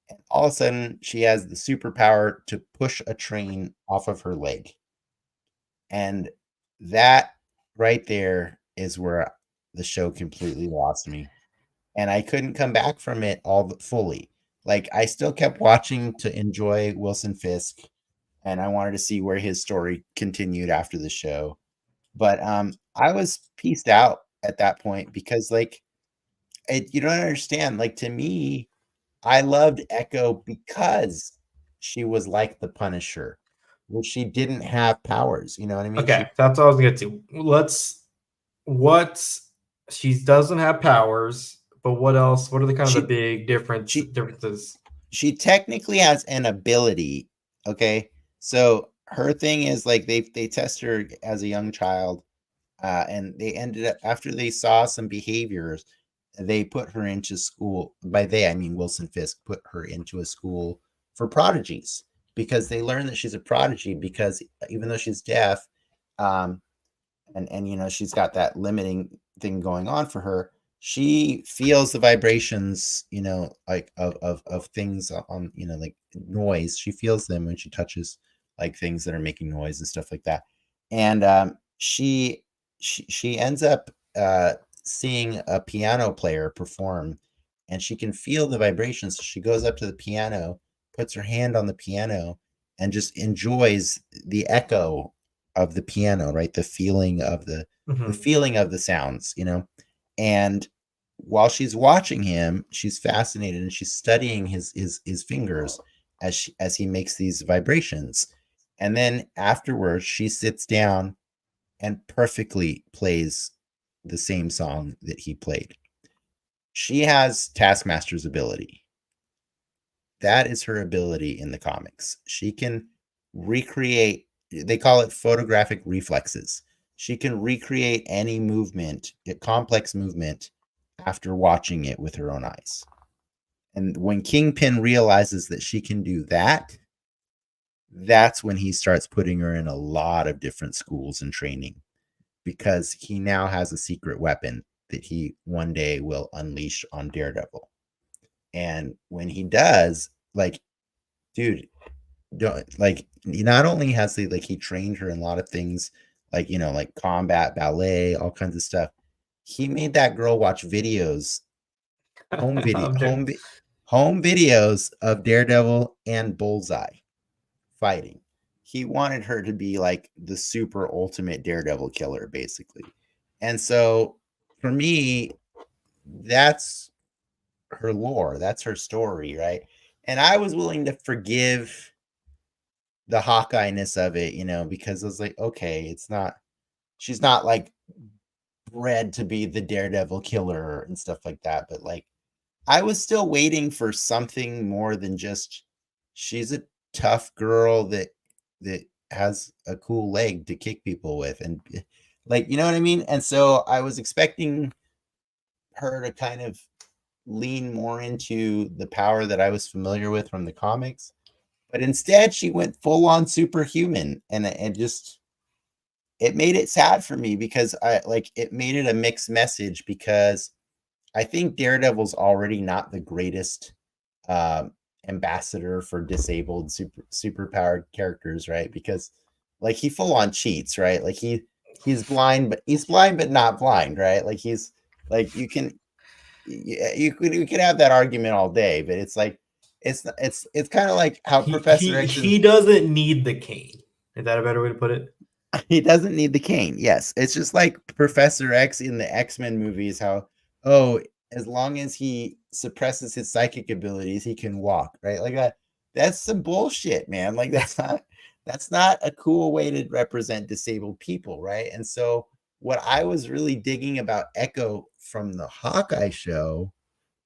And all of a sudden, she has the superpower to push a train off of her leg. And that right there is where the show completely lost me. And I couldn't come back from it fully. Like I still kept watching to enjoy Wilson Fisk, and I wanted to see where his story continued after the show. But I was pieced out at that point because like you don't understand. Like to me, I loved Echo because she was like the Punisher, which she didn't have powers. You know what I mean? Okay, that's all I was gonna get to. What she doesn't have powers, but what else? What are the kind of the She big she differences? she technically has an ability. Okay, so her thing is like they test her as a young child, and they ended up after they saw some behaviors, they put her into school. By they, I mean Wilson Fisk put her into a school for prodigies because they learned that she's a prodigy because even though she's deaf, um, and you know she's got that limiting thing going on for her, she feels the vibrations, you know, like of things on, you know, like noise. She feels them when she touches like things that are making noise and stuff like that. And she ends up seeing a piano player perform, and she can feel the vibrations. So she goes up to the piano, puts her hand on the piano, and just enjoys the echo of the piano, right? The Mhm. feeling of the sounds, you know. And while she's watching him, she's fascinated and she's studying his fingers as he makes these vibrations. And then afterwards, she sits down and perfectly plays the same song that he played. She has Taskmaster's ability. That is her ability in the comics. She can recreate, they call it photographic reflexes. She can recreate any movement, a complex movement, after watching it with her own eyes. And when Kingpin realizes that she can do that, that's when he starts putting her in a lot of different schools and training because he now has a secret weapon that he one day will unleash on Daredevil. And when he does, like, dude, don't like he not only has the like he trained her in a lot of things like you know like combat ballet all kinds of stuff. He made that girl watch videos, home video I'm home there. vi- home videos of Daredevil and Bullseye fighting. He wanted her to be like the super ultimate Daredevil killer basically. And so for me, that's her lore, that's her story, right? And I was willing to forgive the Hawkeye-ness of it, you know, because I was like, okay, it's not, she's not like bred to be the Daredevil killer and stuff like that. But like, I was still waiting for something more than just she's a tough girl that has a cool leg to kick people with, and like, you know what I mean? And so I was expecting her to kind of lean more into the power that I was familiar with from the comics. But instead, she went full on superhuman, and just it made it sad for me because I like it made it a mixed message because I think Daredevil's already not the greatest ambassador for disabled superpowered characters, right? Because like he full on cheats, right? Like he's blind but not blind, right? Like he's like you could have that argument all day, but it's like it's kind of like how He Professor he X he is. doesn't need the cane. Is that a better way to put it? He doesn't need the cane. Yes, it's just like Professor X in the X-Men movies. How, oh, as long as he suppresses his psychic abilities, he can walk. Right, like that. That's some bullshit, man. Like that's not a cool way to represent disabled people, right? And so what I was really digging about Echo from the Hawkeye show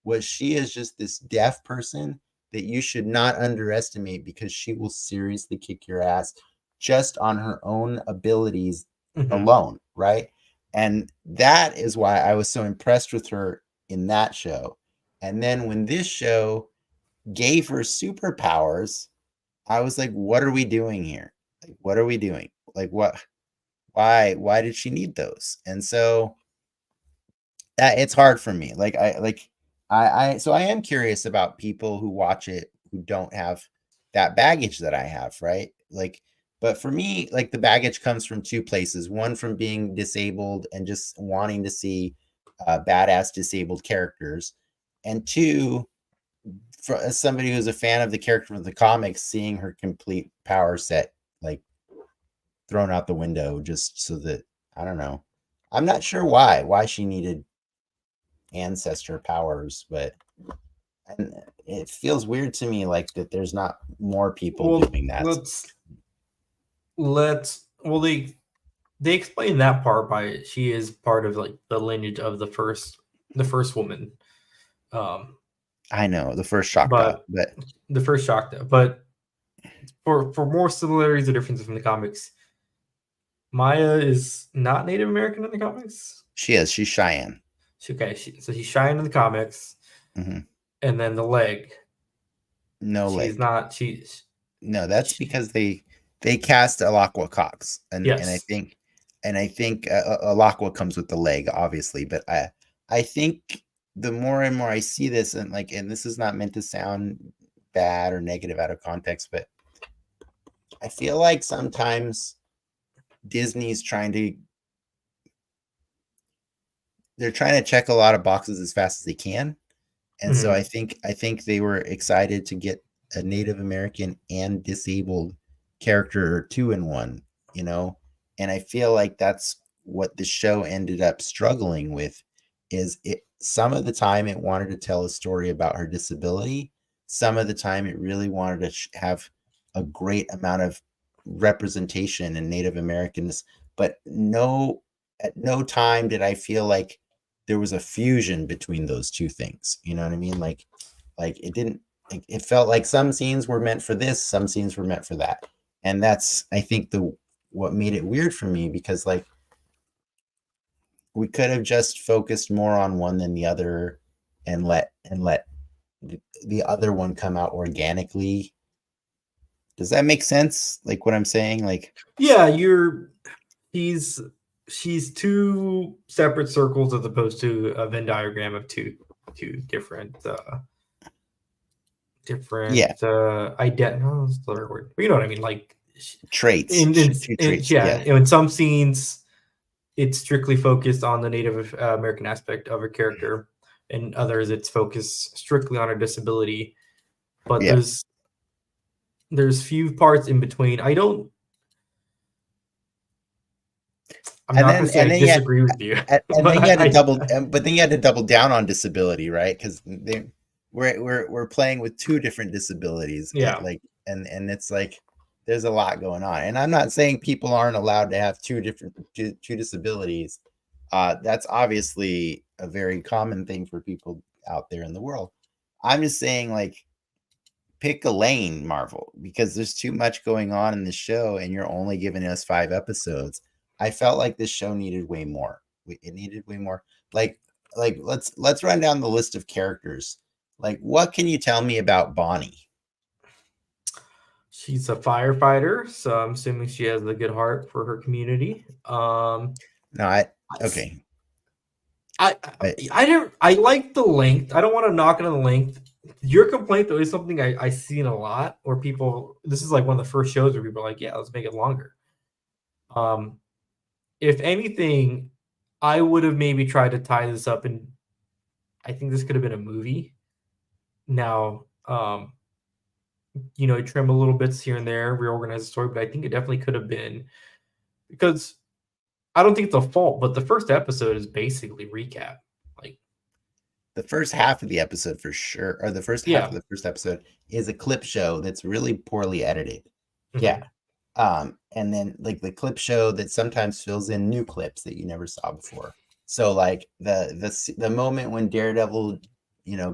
was she is just this deaf person that you should not underestimate because she will seriously kick your ass just on her own abilities Mhm. alone, right? And that is why I was so impressed with her in that show. And then when this show gave her superpowers, I was like, what are we doing here? Like, what are we doing? Like, what? Why did she need those? And so that it's hard for me. So I am curious about people who watch it who don't have that baggage that I have, right? Like, but for me, like the baggage comes from two places. One from being disabled and just wanting to see badass disabled characters, and two, for as somebody who's a fan of the character of the comics, seeing her complete power set like thrown out the window just so that I don't know. I'm not sure why she needed ancestor powers, but and it feels weird to me like that there's not more people Well, doing that. well, they explain that part by she is part of like the lineage of the first woman. I know the first Shakta, but the first Shakta. But for more similarities or differences from the comics, Maya is not Native American in the comics. she's Cheyenne. So she's Cheyenne in the comics, Mm-hmm. and then the leg. No she's leg. not. She's no. That's because they cast Alakwa Cox, and yes. and I think Alakwa comes with the leg, obviously, but I think the more and more I see this, and this is not meant to sound bad or negative out of context, but I feel like sometimes Disney's they're trying to check a lot of boxes as fast as they can. And so I think they were excited to get a Native American and disabled character 2 in 1, you know? And I feel like that's what the show ended up struggling with is some of the time it wanted to tell a story about her disability. Some of the time it really wanted to have a great amount of representation in Native Americans, but at no time did I feel like there was a fusion between those two things. You know what I mean? Like it didn't, it felt like some scenes were meant for this, some scenes were meant for that. And that's, I think, what made it weird for me, because like we could have just focused more on one than the other and let the other one come out organically. Does that make sense? Like what I'm saying? Like, yeah, she's two separate circles as opposed to a Venn diagram of two different ident. No, that's the other word. But you know what I mean? Like traits. In some scenes, it's strictly focused on the Native American aspect of a character. In others, it's focused strictly on her disability. But there's few parts in between. I'm not going to say I disagree with you. And then you had to but then you had to double down on disability, right? Because we're playing with two different disabilities. Yeah. And it's like there's a lot going on. And I'm not saying people aren't allowed to have two disabilities. That's obviously a very common thing for people out there in the world. I'm just saying, like, pick a lane, Marvel, because there's too much going on in the show, and you're only giving us 5 episodes. I felt like this show needed way more. It needed way more. Like let's run down the list of characters. Like, what can you tell me about Bonnie? She's a firefighter, so I'm assuming she has a good heart for her community. Okay. I like the length. I don't want to knock it on the length. Your complaint though is something I seen a lot where people. This is like one of the first shows where people are like, "Yeah, let's make it longer." If anything, I would have maybe tried to tie this up, and I think this could have been a movie. Now, trim a little bits here and there, reorganize the story, but I think it definitely could have been, because I don't think it's a fault, but the first episode is basically recap. Like the first half of the episode for sure, or the first half of the first episode is a clip show that's really poorly edited. Mm-hmm. Yeah. And then like the clip show that sometimes fills in new clips that you never saw before. So like the moment when Daredevil,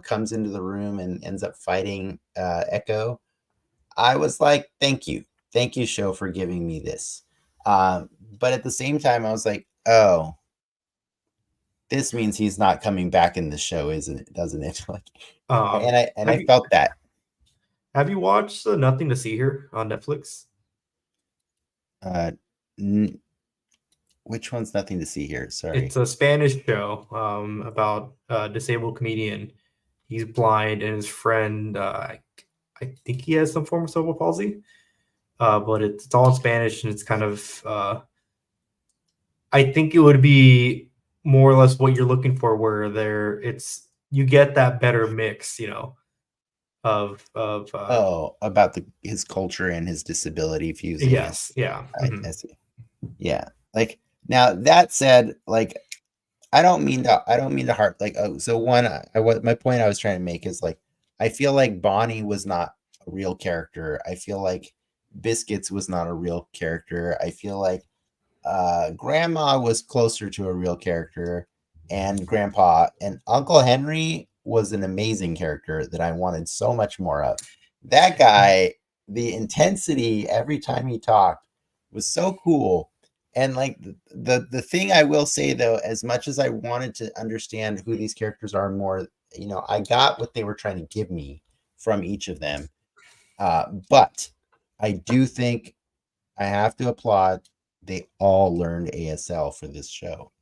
comes into the room and ends up fighting Echo, I was like, thank you show for giving me this. But at the same time, I was like, oh, this means he's not coming back in the show, isn't it? Doesn't it? Like, Um, I felt that. have you watched Nothing to See Here on Netflix? Uh, which one's Nothing to See Here? Sorry. It's a Spanish show about a disabled comedian. He's blind, and his friend, I think he has some form of cerebral palsy, but it's all in Spanish, and it's kind of, I think it would be more or less what you're looking for, where you get that better mix, of about his culture and his disability fusing. yes, yeah, I see. Yeah, like now that said, like I don't mean to harp like so one my point I was trying to make is like I feel like Bonnie was not a real character. I feel like Biscuits was not a real character. I feel like Grandma was closer to a real character, and Grandpa and Uncle Henry was an amazing character that I wanted so much more of. That guy, the intensity every time he talked was so cool. And like the thing I will say though, as much as I wanted to understand who these characters are more, I got what they were trying to give me from each of them. But I do think I have to applaud they all learned ASL for this show.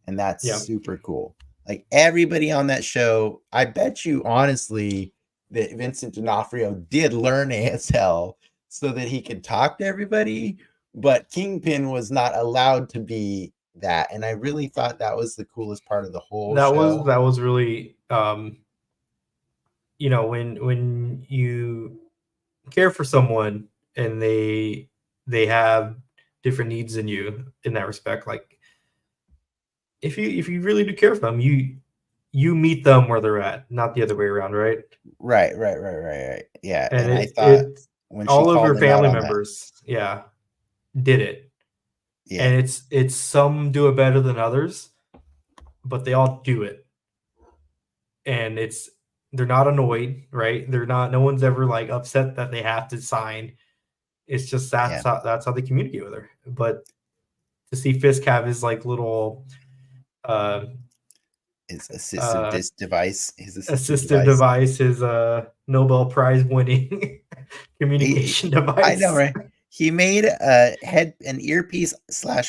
And that's yeah. super cool. Like everybody on that show, I bet you honestly that Vincent D'Onofrio did learn ASL so that he could talk to everybody, but Kingpin was not allowed to be that. And I really thought that was the coolest part of the whole show. That was really when you care for someone and they have different needs than you in that respect, like if you really do care for them, you meet them where they're at, not the other way around, right? Right. Yeah. And I thought when she all of your called him out family on that, members, yeah, did it. yeah, And it's some do it better than others, but they all do it. And they're not annoyed, right? They're not, no one's ever like upset that they have to sign. It's just that's how they communicate with her. But to see Fisk have his like little his assistive device, his Nobel Prize winning communication device. I know, right? He made an earpiece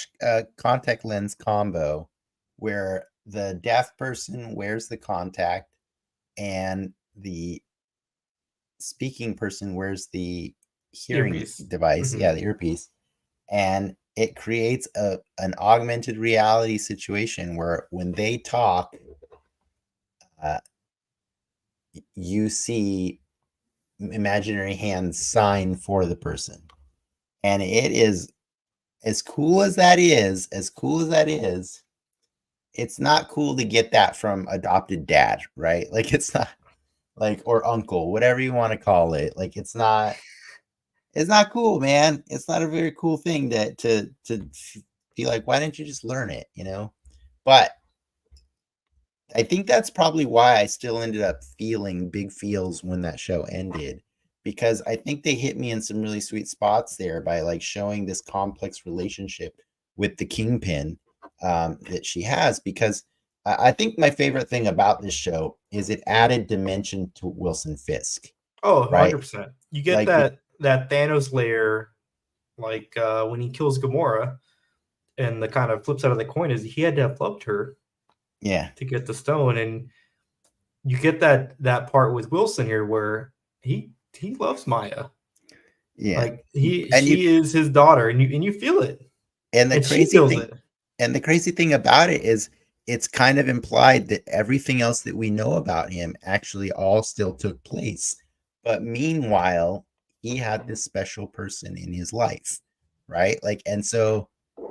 / contact lens combo where the deaf person wears the contact and the speaking person wears the hearing Earpiece. device. Mm-hmm. Yeah, the earpiece. And it creates an augmented reality situation where when they talk, you see imaginary hands sign for the person. And it is as cool as that is, it's not cool to get that from adopted dad, right? Like it's not like, or uncle, whatever you want to call it. Like it's not cool, man. It's not a very cool thing to be like, why didn't you just learn it, But I think that's probably why I still ended up feeling big feels when that show ended, because I think they hit me in some really sweet spots there by like showing this complex relationship with the Kingpin that she has. Because I think my favorite thing about this show is it added dimension to Wilson Fisk. Oh, right? 100%. You get like, that Thanos layer, like when he kills Gamora, and the kind of flip side of the coin is he had to have loved her, to get the stone, and you get that part with Wilson here where he loves Maya. Yeah, like she is his daughter, and you feel it, and the crazy thing, and the crazy thing about it is it's kind of implied that everything else that we know about him actually all still took place, but meanwhile he had this special person in his life, right? Like, and so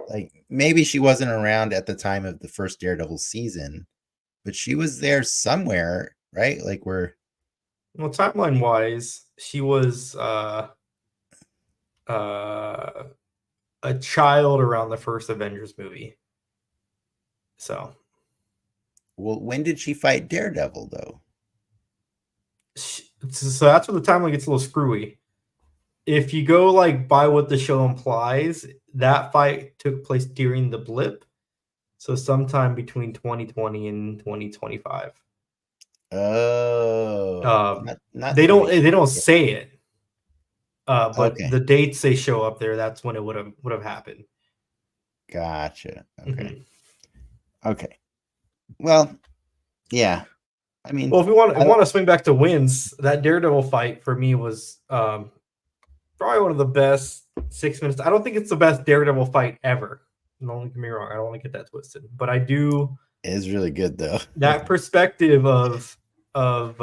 like maybe she wasn't around at the time of the first Daredevil season, but she was there somewhere, right? Like timeline wise, she was a child around the first Avengers movie. So, well, when did she fight Daredevil though? So that's where the timeline gets a little screwy. If you go like by what the show implies, that fight took place during the blip. So sometime between 2020 and 2025. Oh, not They don't 3 years. they don't Yeah. say it, but Okay, the dates they show up there, that's when it would have happened. gotcha. Okay, Mhm. okay. Well, yeah. I mean, Well, if we want I if we want to swing back to wins, that Daredevil fight for me was probably one of the best 6 minutes. I don't think it's the best Daredevil fight ever. Don't get me wrong. I don't want to get that twisted, but I do it is really good though. that perspective of from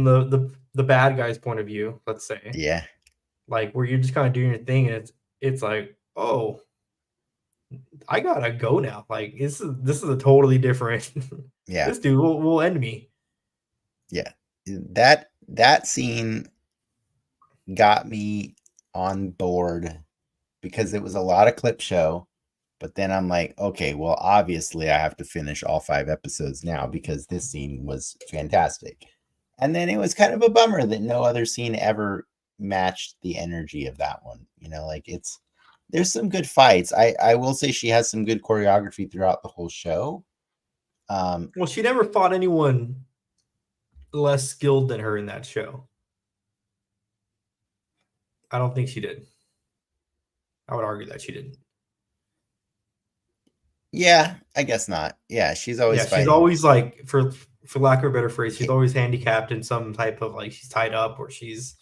the bad guy's point of view. Let's say, Yeah, like where you're just kind of doing your thing, and it's like, oh, I gotta go now. Like this is a totally different. yeah, This dude will end me. yeah. That scene got me on board because it was a lot of clip show. But then I'm like, okay, well, obviously I have to finish all 5 episodes now because this scene was fantastic. And then it was kind of a bummer that no other scene ever matched the energy of that one. Like there's some good fights. I will say she has some good choreography throughout the whole show. Well, she never fought anyone less skilled than her in that show. I don't think she did. I would argue that she didn't. Yeah, I guess not. Yeah, she's always Yeah, she's fighting. always like, for lack of a better phrase, she's always handicapped in some type of, like, she's tied up or she's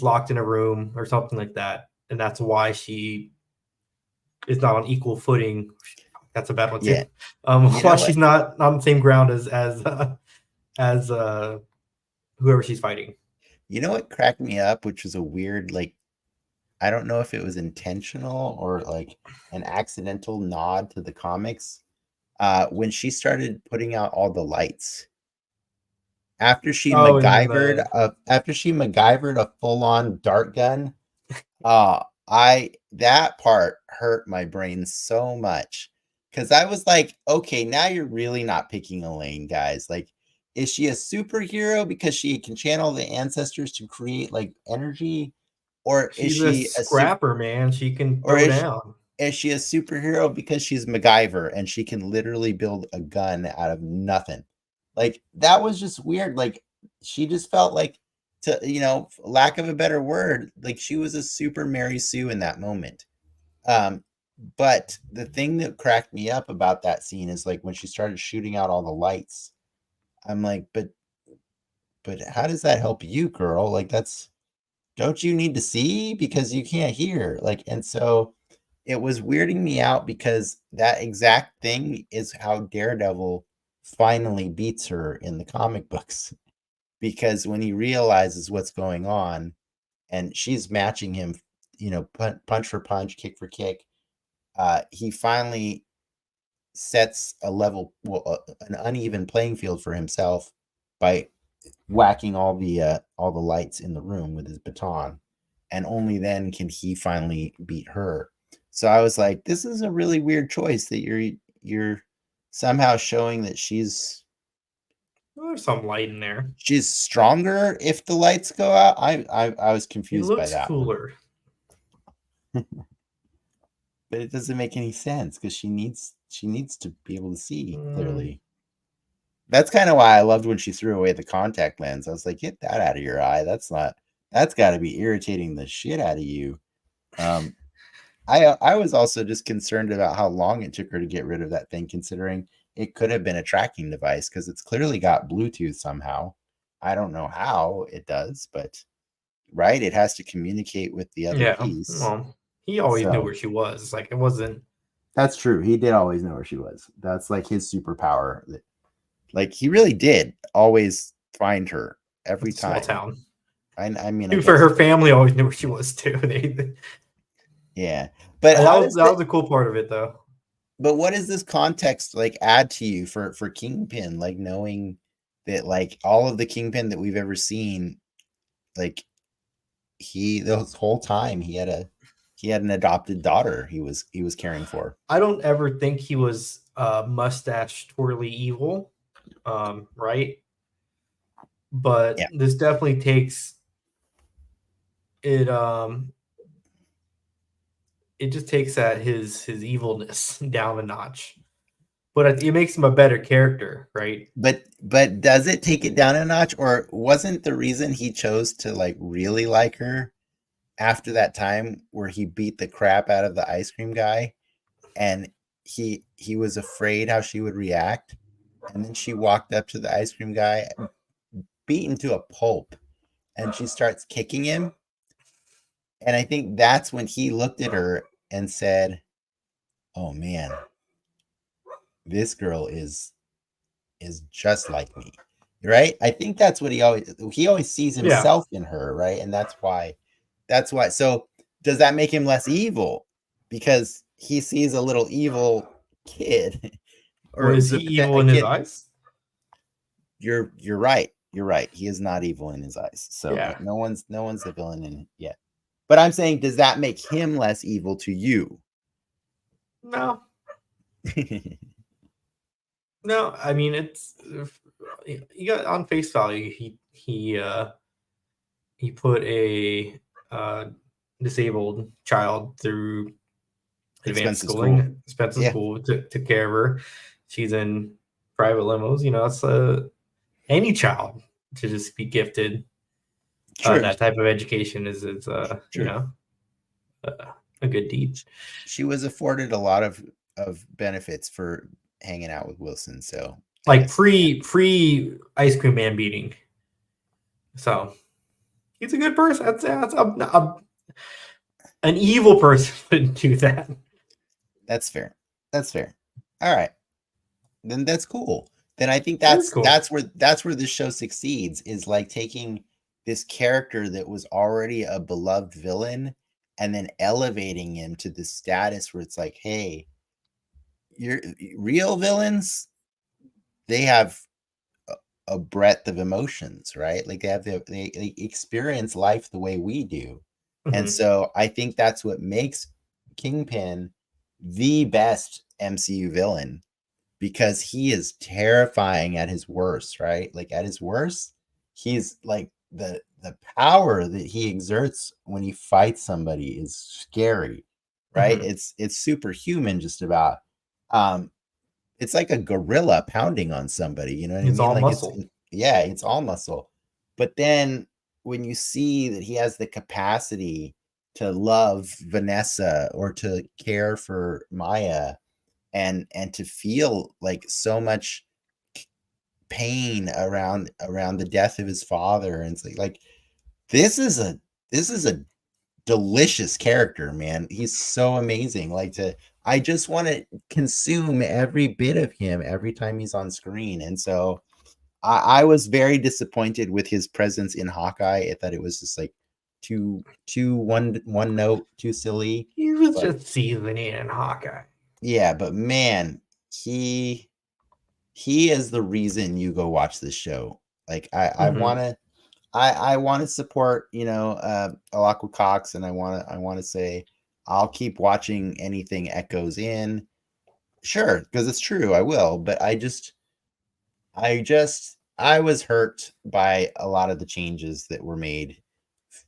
locked in a room or something like that, and that's why she is not on equal footing. That's a bad one Yeah. too. You Why know what? she's not on the same ground as whoever she's fighting. You know what cracked me up, which was a weird, like, I don't know if it was intentional or like an accidental nod to the comics. When she started putting out all the lights Oh, and then the after she MacGyvered a full-on dart gun. I that part hurt my brain so much because I was like, okay, now you're really not picking a lane, guys. Like, is she a superhero because she can channel the ancestors to create like energy, or is she's a she a super, scrapper, man. She can or throw down. is she a superhero because she's MacGyver and she can literally build a gun out of nothing? Like that was just weird. Like she just felt like, to lack of a better word, like she was a super Mary Sue in that moment. Um, but the thing that cracked me up about that scene is like when she started shooting out all the lights. I'm like, but how does that help you, girl? Like that's don't you need to see because you can't hear? Like, and so it was weirding me out because that exact thing is how Daredevil finally beats her in the comic books. Because when he realizes what's going on and she's matching him, punch for punch, kick for kick, he finally sets an uneven playing field for himself by whacking all the lights in the room with his baton, and only then can he finally beat her. So I was like, this is a really weird choice that you're somehow showing that There's some light in there. she's stronger if the lights go out. I was He confused by looks that one, cooler. but it doesn't make any sense because she needs to be able to see Mm, clearly. That's kind of why I loved when she threw away the contact lens. I was like, get that out of your eye. That's got to be irritating the shit out of you. Um, I was also just concerned about how long it took her to get rid of that thing, considering it could have been a tracking device because it's clearly got Bluetooth somehow. I don't know how it does, but right, it has to communicate with the other yeah. piece. Well, he always knew So where she was. Like it wasn't that's true. He did always know where she was. That's like his superpower. Like he really did always find her every it's a small time. town. I mean, I To be fair, guess her so. family always knew where she was too. Yeah. But That how was does that was a cool part of it, though. but what does this context like add to you for Kingpin? Like knowing that like all of the Kingpin that we've ever seen, like the whole time he had an adopted daughter he was caring for. I don't ever think he was mustache twirly evil, right? But Yeah. this definitely takes it. it just takes that his evilness down a notch. But it makes him a better character, right? But does it take it down a notch, or wasn't the reason he chose to like really like her after that time where he beat the crap out of the ice cream guy, and he was afraid how she would react, and then she walked up to the ice cream guy beaten to a pulp, and she starts kicking him, and I think that's when he looked at her and said, oh man, this girl is just like me, right? I think that's what he always sees Yeah. himself in her, right? And that's why. So does that make him less evil because he sees a little evil kid or Was he evil a in his kid? eyes? You're right. You're right. He is not evil in his eyes. So Yeah. no one's the villain in yet. But I'm saying, does that make him less evil to you? No. No, I mean it's you got on face value. He put a uh, disabled child through advanced Expensive school. schooling, expensive Yeah, school, took care of her. She's in private limos. It's any child to just be gifted true, that type of education is true. a good deed. She was afforded a lot of benefits for hanging out with Wilson. So I Like guess pre ice cream man beating. So he's a good person. That's an evil person wouldn't do that. that's fair. That's fair. All right, then that's cool. Then I think That is cool. that's where this show succeeds, is like taking this character that was already a beloved villain and then elevating him to the status where it's like, hey, you're real villains. They have a breadth of emotions, right? Like they experience life the way we do. And Mhm. so I think that's what makes Kingpin the best MCU villain, because he is terrifying at his worst, right? Like at his worst, he's like the power that he exerts when he fights somebody is scary, right? Mhm. It's superhuman just about. It's like a gorilla pounding on somebody, you know what I It's mean? all Like muscle. yeah, it's all muscle. But then when you see that he has the capacity to love Vanessa or to care for Maya and to feel like so much pain around the death of his father, and it's like this is a this is a delicious character, man. He's so amazing. Like I just want to consume every bit of him every time he's on screen. And so I was very disappointed with his presence in Hawkeye. I thought it was just like one note, too silly. He was But just seasoning in Hawkeye. yeah, but man, he is the reason you go watch this show. Like I Mhm. want to I want to support, Alakwa Cox, and I want to say I'll keep watching anything Echoes in. Sure, because it's true, I will. But I was hurt by a lot of the changes that were made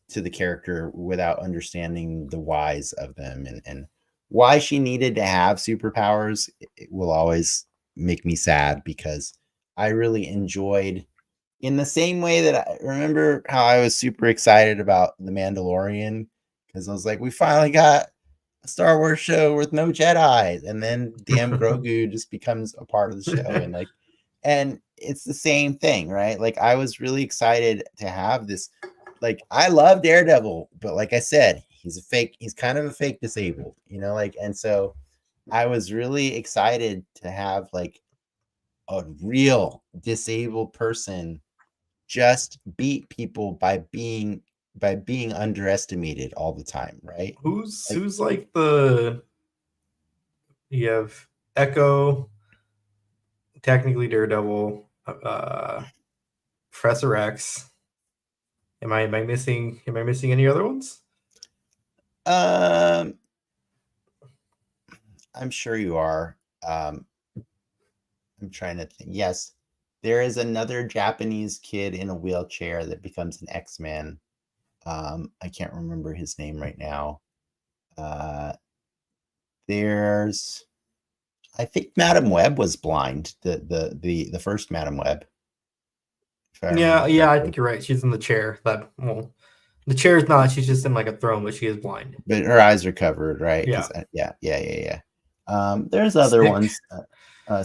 to the character without understanding the whys of them, and why she needed to have superpowers. It will always make me sad because I really enjoyed, in the same way that I remember how I was super excited about The Mandalorian, because I was like, we finally got a Star Wars show with no Jedi, and then damn Grogu just becomes a part of the show, and it's the same thing, right? Like I was really excited to have this. Like I love Daredevil, but like I said, he's kind of a fake disabled, like, and so I was really excited to have like a real disabled person just beat people by being underestimated all the time, right? Like Who's like the you have Echo, technically Daredevil, Professor X. Am I missing any other ones? um I'm sure you are. I'm trying to think. Yes, there is another Japanese kid in a wheelchair that becomes an X-Man. I can't remember his name right now. Uh There's, I think Madam Web was blind. The first Madam Web, if I remember Yeah, I correctly. think you're right. She's in the chair. The chair is not. She's just in like a throne, but she is blind. But her eyes are covered, right? Yeah. Because yeah. There's other Stick. ones.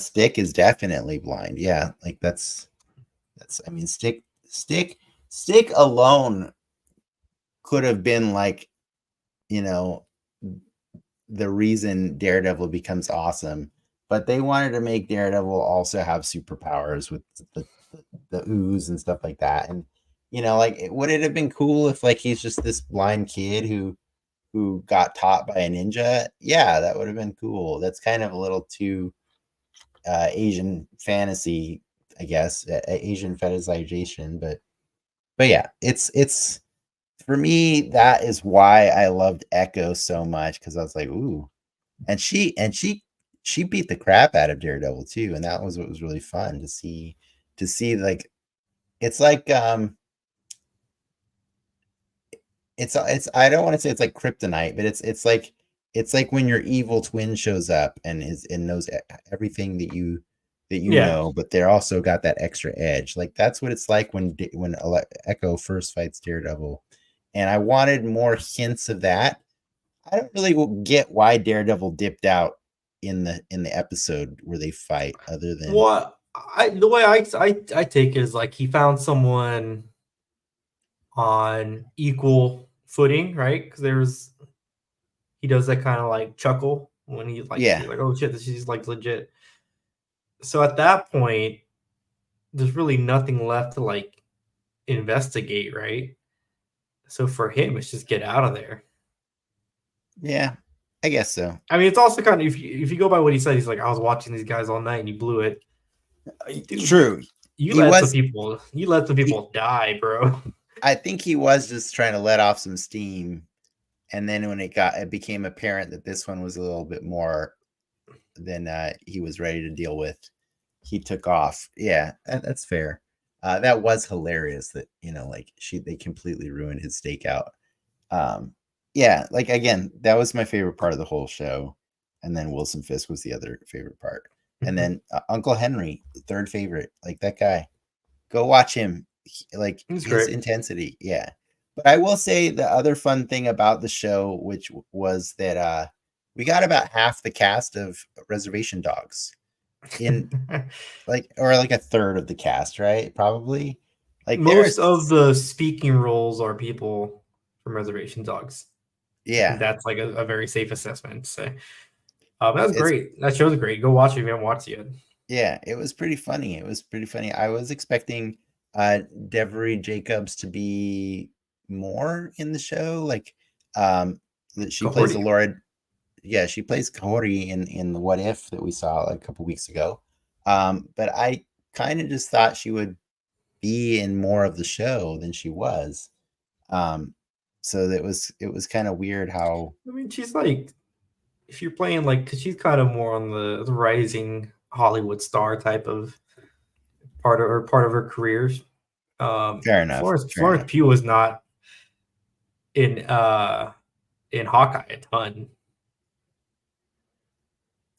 Stick is definitely blind. Yeah, like that's. I mean, Stick alone could have been like, you know, the reason Daredevil becomes awesome, but they wanted to make Daredevil also have superpowers with the ooze and stuff like that. And like, would it have been cool if like he's just this blind kid who got taught by a ninja? Yeah, that would have been cool. That's kind of a little too Asian fantasy, I guess, Asian fetishization. But yeah, it's for me, that is why I loved Echo so much, because I was like, ooh, and she beat the crap out of Daredevil too, and that was what was really fun to see like it's like it's I don't want to say it's like kryptonite, but it's like when your evil twin shows up and knows everything that you Yeah. know, but they're also got that extra edge. Like that's what it's like when Echo first fights Daredevil, and I wanted more hints of that. I don't really get why Daredevil dipped out in the episode where they fight, other than What the way I take it is like he found someone on equal footing, right? Because he does that kind of like chuckle when he like yeah, see like, oh shit, this is like legit. So at that point, there's really nothing left to like investigate, right? So for him, it's just get out of there. yeah, I guess so. I mean, it's also kind of if you go by what he said, he's like, I was watching these guys all night and you blew it, dude. True. You He let some was people, you let some he people die, bro. I think he was just trying to let off some steam, and then when it became apparent that this one was a little bit more than he was ready to deal with, he took off. Yeah, that's fair. That was hilarious that like they completely ruined his stakeout. Yeah, like again, that was my favorite part of the whole show, and then Wilson Fisk was the other favorite part, and then Uncle Henry, the third favorite. Like that guy, go watch him. Like He's his great. intensity. Yeah. But I will say the other fun thing about the show, which was that we got about half the cast of Reservation Dogs in, like, or like a third of the cast, right? Probably. Like Most of there's the speaking roles are people from Reservation Dogs. I think yeah, that's like a very safe assessment to say. That's it's great. That show's great. Go watch it if you haven't watched it yet. yeah, it was pretty funny. It was pretty funny. I was expecting Devery Jacobs to be more in the show, like that she plays the Cohorty. Laura. Yeah, she plays Kahori in the What If that we saw like a couple weeks ago. But I kind of just thought she would be in more of the show than she was. Um, so it was kind of weird how. I mean, she's like, if you're playing like, because she's kind of more on the rising Hollywood star type of part of her career. Fair enough. Florence Fair Florence enough. Pugh was not in in Hawkeye a ton.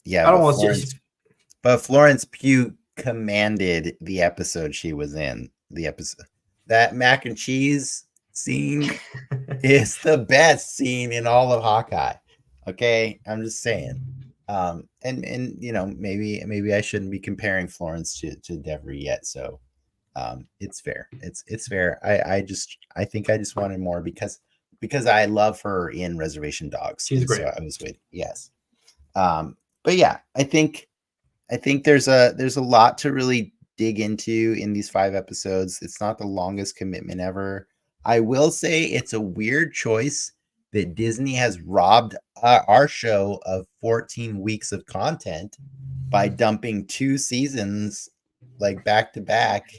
Yeah, I don't want to. but Florence Pugh commanded the episode she was in. The episode, that mac and cheese scene is the best scene in all of Hawkeye. Okay, I'm just saying. And maybe I shouldn't be comparing Florence to Devery yet. So it's fair. It's fair. I think I just wanted more because I love her in Reservation Dogs, She's and so great. I was waiting. Yes. But yeah, I think there's a lot to really dig into in these 5 episodes. It's not the longest commitment ever. I will say it's a weird choice that Disney has robbed our show of 14 weeks of content by dumping 2 seasons like back to back.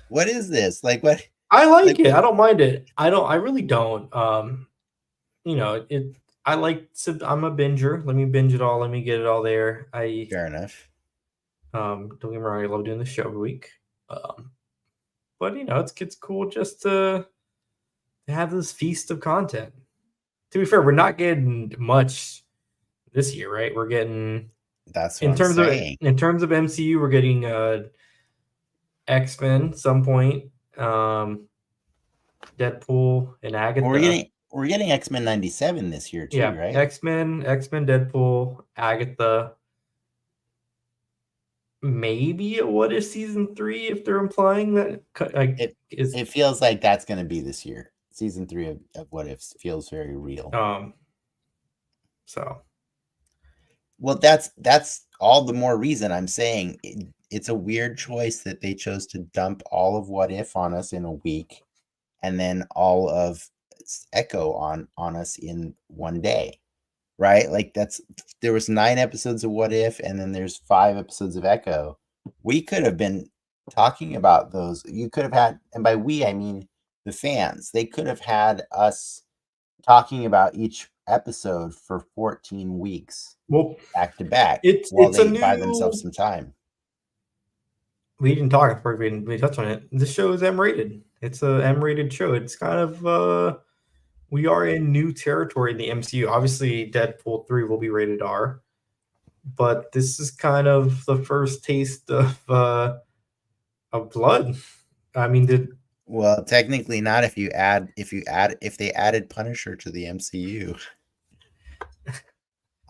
What is this? Like what? I like Like it. I don't mind it. I don't. I really don't. It. I like. I'm a binger. Let me binge it all. Let me get it all there. fair enough. Don't get me wrong. I love doing the show every week. But it's cool just to have this feast of content. To be fair, we're not getting much this year, right? We're getting That's what I'm saying. in terms of MCU, we're getting X-Men some point, Deadpool and Well, Agatha. we're getting X-Men 97 this year too, Yeah, right? X-Men, Deadpool, Agatha. Maybe a What If season 3 if they're implying that It feels like that's going to be this year. Season 3 of What If feels very real. So. Well, that's all the more reason I'm saying it's a weird choice that they chose to dump all of What If on us in a week, and then all of Echo on us in one day, right? Like there was 9 episodes of What If, and then there's 5 episodes of Echo. We could have been talking about those. You could have had, and by we I mean the fans. They could have had us talking about each episode for 14 weeks back to back while they buy themselves some time. We didn't talk before we touched on it. This show is M-rated. It's a M-rated show. It's kind of we are in new territory in the MCU. Obviously, Deadpool 3 will be rated R, but this is kind of the first taste of blood. I mean, well, technically not if they added Punisher to the MCU.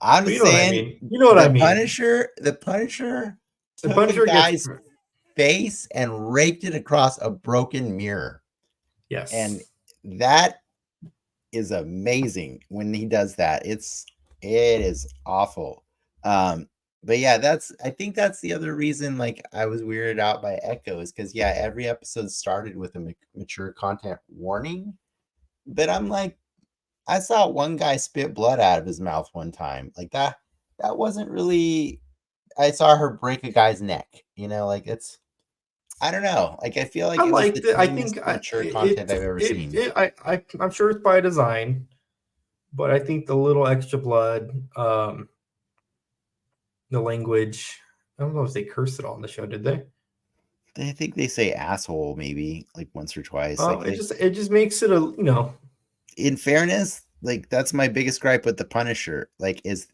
I'm saying, you know what I mean. The Punisher took a guy's face and raked it across a broken mirror. Yes, and that is amazing when he does that. It is awful. But yeah, I think that's the other reason like I was weirded out by Echo is because yeah, every episode started with a mature content warning. But I'm like, I saw one guy spit blood out of his mouth one time. Like that wasn't really. I saw her break a guy's neck. Like it's. I don't know. Like I feel like I think mature content I've ever seen. I'm sure it's by design, but I think the little extra blood, the language. I don't know if they cursed it all on the show, did they? I think they say asshole maybe like once or twice. It just makes it In fairness, like that's my biggest gripe with the Punisher. Like is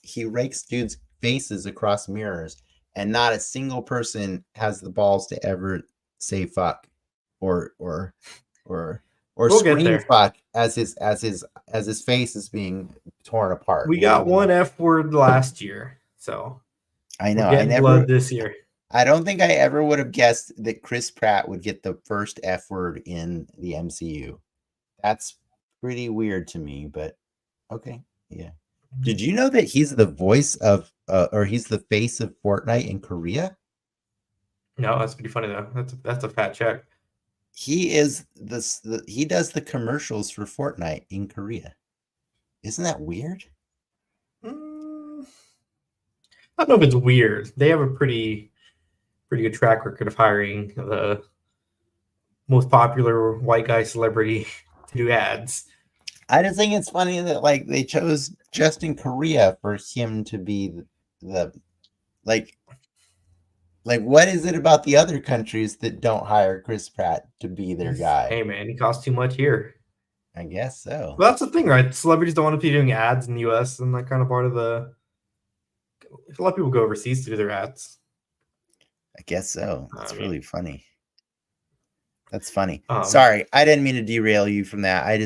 he rakes dudes' faces across mirrors, and not a single person has the balls to ever say fuck or scream fuck as his face is being torn apart. We got one F word last year, so I know. I never blood this year. I don't think I ever would have guessed that Chris Pratt would get the first F word in the MCU. That's pretty weird to me, but okay. Yeah. Did you know that he's the voice of or he's the face of Fortnite in Korea? No, that's pretty funny though. That's a fat check. He is he does the commercials for Fortnite in Korea. Isn't that weird? I don't know if it's weird. They have a pretty good track record of hiring the most popular white guy celebrity to do ads. I just think it's funny that like they chose just in Korea for him to be the like what is it about the other countries that don't hire Chris Pratt to be their guy? Hey man, he costs too much here. I guess so. Well, that's the thing, right? Celebrities don't want to be doing ads in the US, and that kind of part of a lot of people go overseas to do their ads. I guess so. That's really funny. That's funny. Sorry, I didn't mean to derail you from that. I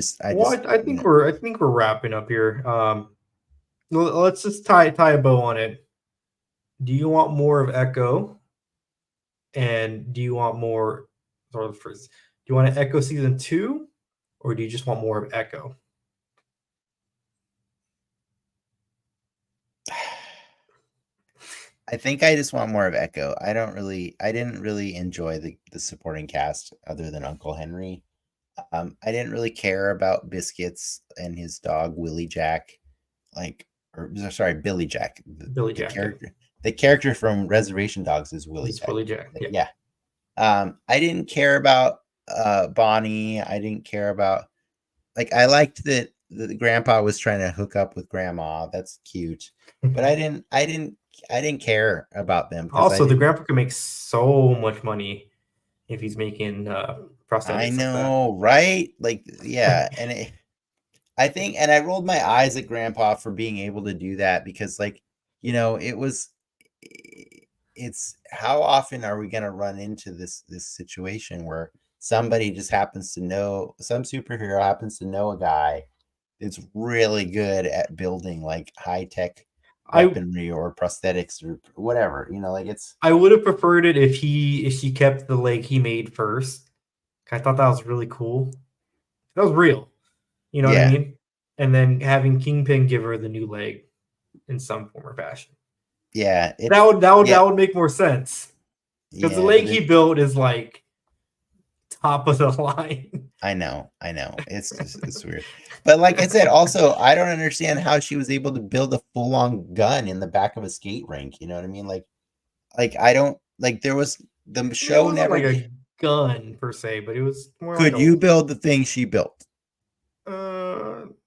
think we're wrapping up here. Let's just tie a bow on it. Do you want more of Echo? And do you want more? Do you want an Echo season 2, or do you just want more of Echo? I think I just want more of Echo. I didn't really enjoy the supporting cast other than Uncle Henry. I didn't really care about Biscuits and his dog Willie Jack, Billy Jack. The character from Reservation Dogs is Willie Jack. Willie Jack. Yeah. I didn't care about Bonnie. I didn't care about I liked that the grandpa was trying to hook up with grandma. That's cute. But I didn't care about them. Also, the grandpa can make so much money if he's making prosthetics. I know, right? Like, yeah, and I think, and I rolled my eyes at Grandpa for being able to do that because, like, it was. It's how often are we going to run into this situation where somebody just happens to know some superhero happens to know a guy that's really good at building like high tech I weaponry or prosthetics or whatever. Like it's I would have preferred it if she kept the leg he made first. I thought that was really cool. That was real. You know what I yeah, mean? And then having Kingpin give her the new leg in some form or fashion. yeah, That it's would that would yeah, that would make more sense. Because the yeah, leg but he built is like top of the line. I know. It's weird. But like I said, also I don't understand how she was able to build a full on gun in the back of a skate rink. You know what I mean? Like I don't like there was the It show wasn't never like a gun per se, but it was more like could you build the thing she built?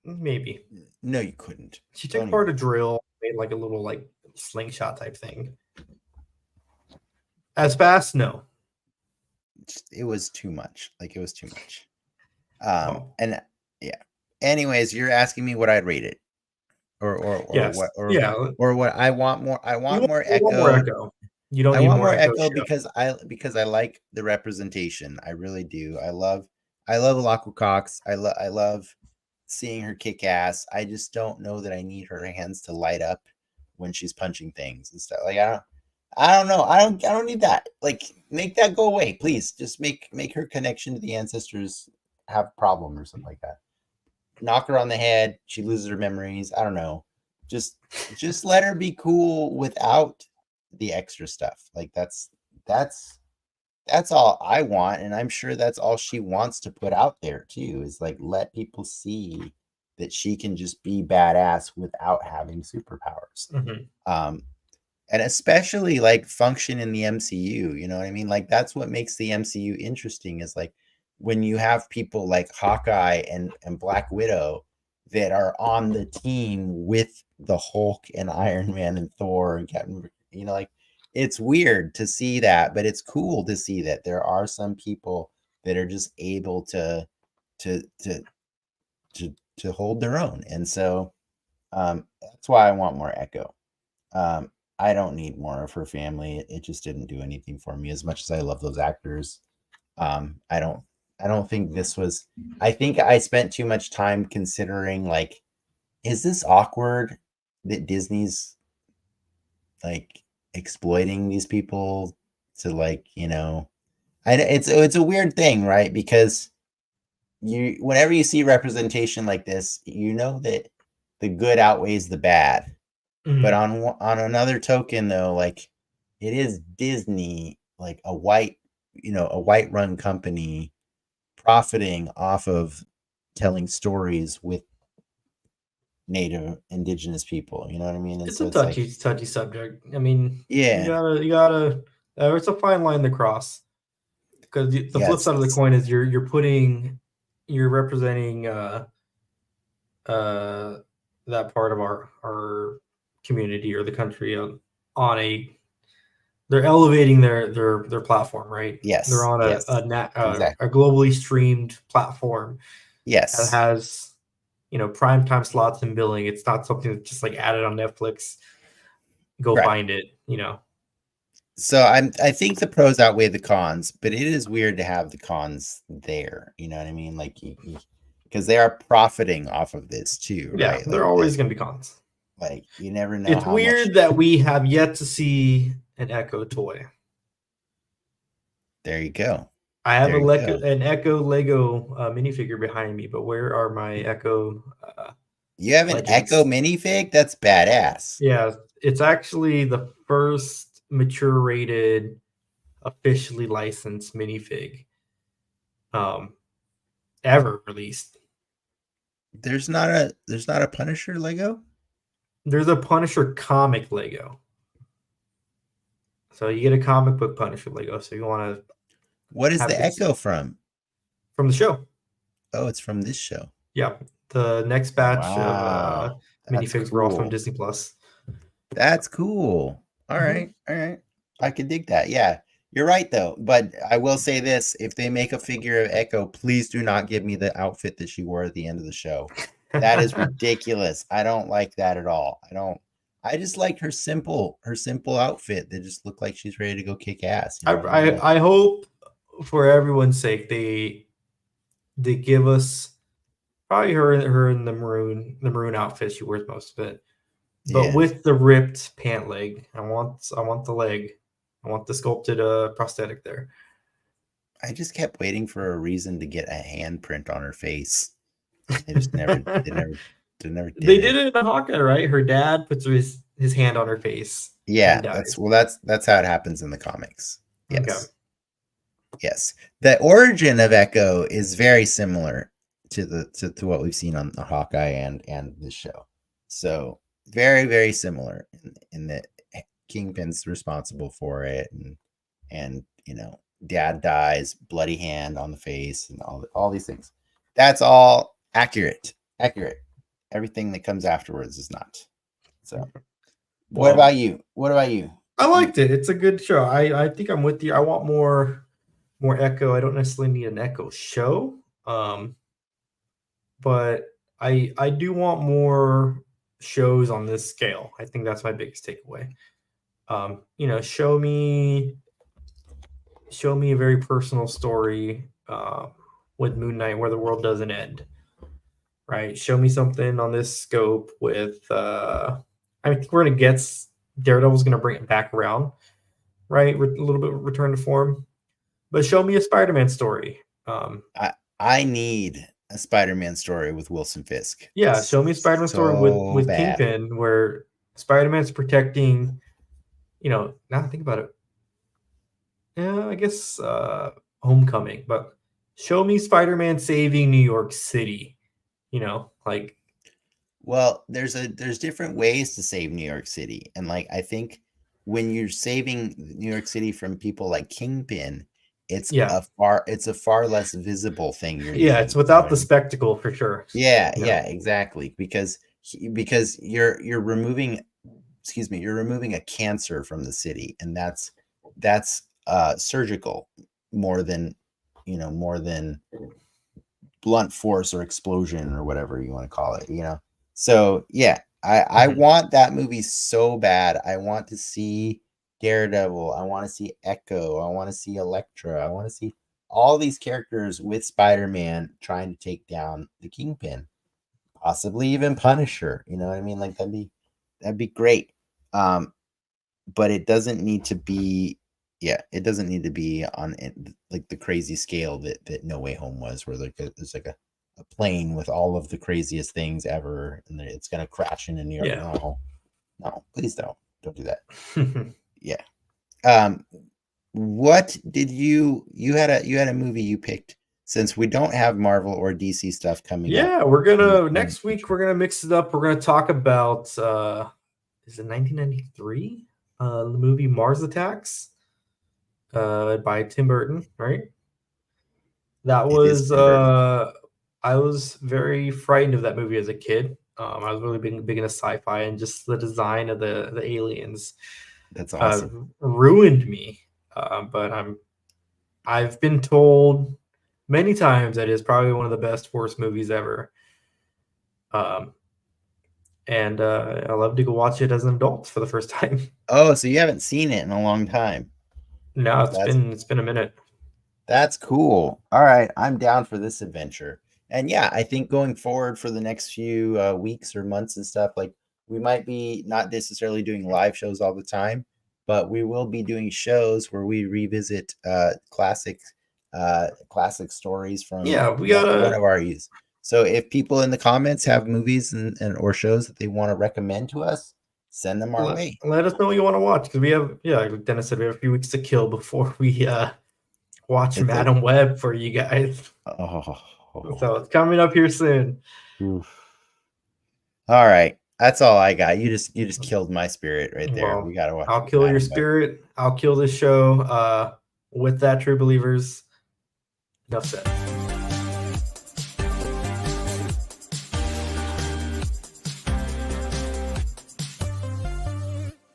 maybe. No, you couldn't. She took Don't even. apart a drill, made like a little like slingshot type thing. As fast, no. It was too much. Like it was too much. Oh, And yeah. Anyways, you're asking me what I'd rate it, or yes, what, yeah. or what I want more. I You want want, more you want more Echo. echo. You don't I need want more more echo Echo show. because I like the representation. I really do. I love Alakwa Cox. I love seeing her kick ass. I just don't know that I need her hands to light up when she's punching things and stuff. Like I don't know. I don't need that. Like make that go away, please. Just make her connection to the ancestors have a problem or something like that. Knock her on the head. She loses her memories. I don't know. Just let her be cool without the extra stuff. Like that's that's all I want, and I'm sure that's all she wants to put out there too. Is like let people see that she can just be badass without having superpowers. Mhm. Um, and especially like function in the MCU. You know what I mean? Like that's what makes the MCU interesting is like when you have people like Hawkeye and Black Widow that are on the team with the Hulk and Iron Man and Thor and Captain, like it's weird to see that, but it's cool to see that there are some people that are just able to to to hold their own. And so that's why I want more Echo. I don't need more of her family. It just didn't do anything for me as much as I love those actors. Um, I don't I don't think this was I think I spent too much time considering like, is this awkward that Disney's like exploiting these people to like, it's a weird thing, right? Because you whenever you see representation like this, you know that the good outweighs the bad. But Mhm. on another token, though, like it is Disney, like a white run company profiting off of telling stories with native indigenous people. You know what I mean? And It's so a it's like, touchy subject. I mean, yeah, you gotta. It's a fine line to cross because the yeah, flip side of the coin is you're representing uh that part of our community or the country on a they're elevating their platform, right? They're yes, on yes, a exactly, globally streamed platform that yes, has prime time slots and billing. It's not something that's just like added on Netflix. Go right. find it. So I think the pros outweigh the cons, but it is weird to have the cons there. You know what I mean? Like because they are profiting off of this too, Yeah, right? there are always going to be cons. Like you never know It's how much. weird that we have yet to see an Echo toy. There you go. I have There you go. An Echo Lego minifigure behind me, but where are my Echo You have an Echo Legends? minifig? That's badass. Yeah, it's actually the first mature rated, officially licensed minifig um, ever released. There's not a Punisher Lego? There's a Punisher comic Lego. So you get a comic book Punisher Lego. So you want to What is have the this Echo from? from the show. Oh, it's from this show. Yeah, the next batch of Wow. That's minifigs were all from cool. Disney Plus. That's cool. All Mhm. right. All right. I could dig that. Yeah. You're right though. But I will say this, if they make a figure of Echo, please do not give me the outfit that she wore at the end of the show. That is ridiculous. I don't like that at all. I just liked her simple outfit that just looked like she's ready to go kick ass. You know? I hope for everyone's sake they give us probably her in the maroon outfit. She wears most of it, but Yeah. with the ripped pant leg. I want the leg. I want the sculpted prosthetic there. I just kept waiting for a reason to get a handprint on her face. They just never did They it. did it in Hawkeye, right? Her dad puts his hand on her face. Yeah, that's how it happens in the comics. Yes. Okay. Yes. The origin of Echo is very similar to what we've seen on the Hawkeye and this show. So very, very similar in that Kingpin's responsible for it, and you know, dad dies, bloody hand on the face, and all these things. That's all accurate. Everything that comes afterwards is not. So what about you? I liked it. It's a good show. I think I'm with you. I want more Echo. I don't necessarily need an Echo show. But I do want more shows on this scale. I think that's my biggest takeaway. You know, show me a very personal story with Moon Knight where the world doesn't end. Right? Show me something on this scope with I think we're gonna get Daredevil's gonna bring it back around, right? With a little bit of return to form. But show me a Spider-Man story. I need a Spider-Man story with Wilson Fisk. Yeah, show me a Spider-Man story with Kingpin where Spider-Man's protecting, you know, now think about it. Yeah, I guess Homecoming, but show me Spider-Man saving New York City. You know, like, well, there's different ways to save New York City, and like I think when you're saving New York City from people like Kingpin, it's a far less visible thing you're doing. It's without the spectacle for sure. Yeah, exactly, because you're removing a cancer from the city, and that's surgical more than blunt force or explosion or whatever you want to call it, you know. So yeah, I want that movie so bad. I want to see Daredevil, I want to see Echo, I want to see Elektra, I want to see all these characters with Spider-Man trying to take down the Kingpin, possibly even Punisher, you know what I mean? Like that'd be great. But it doesn't need to be on like the crazy scale that No Way Home was, where there's like a plane with all of the craziest things ever, and it's gonna crash into New York. Yeah. No, please don't do that. Yeah. What did you had a movie you picked, since we don't have Marvel or DC stuff coming up? Yeah, we're gonna next week we're gonna mix it up. We're gonna talk about is it 1993? The movie Mars Attacks by Tim Burton, right? That was I was very frightened of that movie as a kid. I was really big into sci-fi, and just the design of the aliens. That's awesome. Ruined me. But I've been told many times that it's probably one of the best Force movies ever. And I love to go watch it as an adult for the first time. Oh, so you haven't seen it in a long time? No, it's been a minute. That's cool. All right, I'm down for this adventure. And yeah, I think going forward for the next few weeks or months and stuff, like we might be not necessarily doing live shows all the time, but we will be doing shows where we revisit classic stories from one of our youth. So if people in the comments have movies and or shows that they want to recommend to us, send them our way. Let us know what you want to watch, because we have, like Dennis said, we have a few weeks to kill before we watch Madam Web for you guys. So it's coming up here soon. Oof. All right, that's all I got. You just killed my spirit right there. Well, we gotta watch. I'll kill your spirit. I'll kill this show. With that, true believers. Enough said.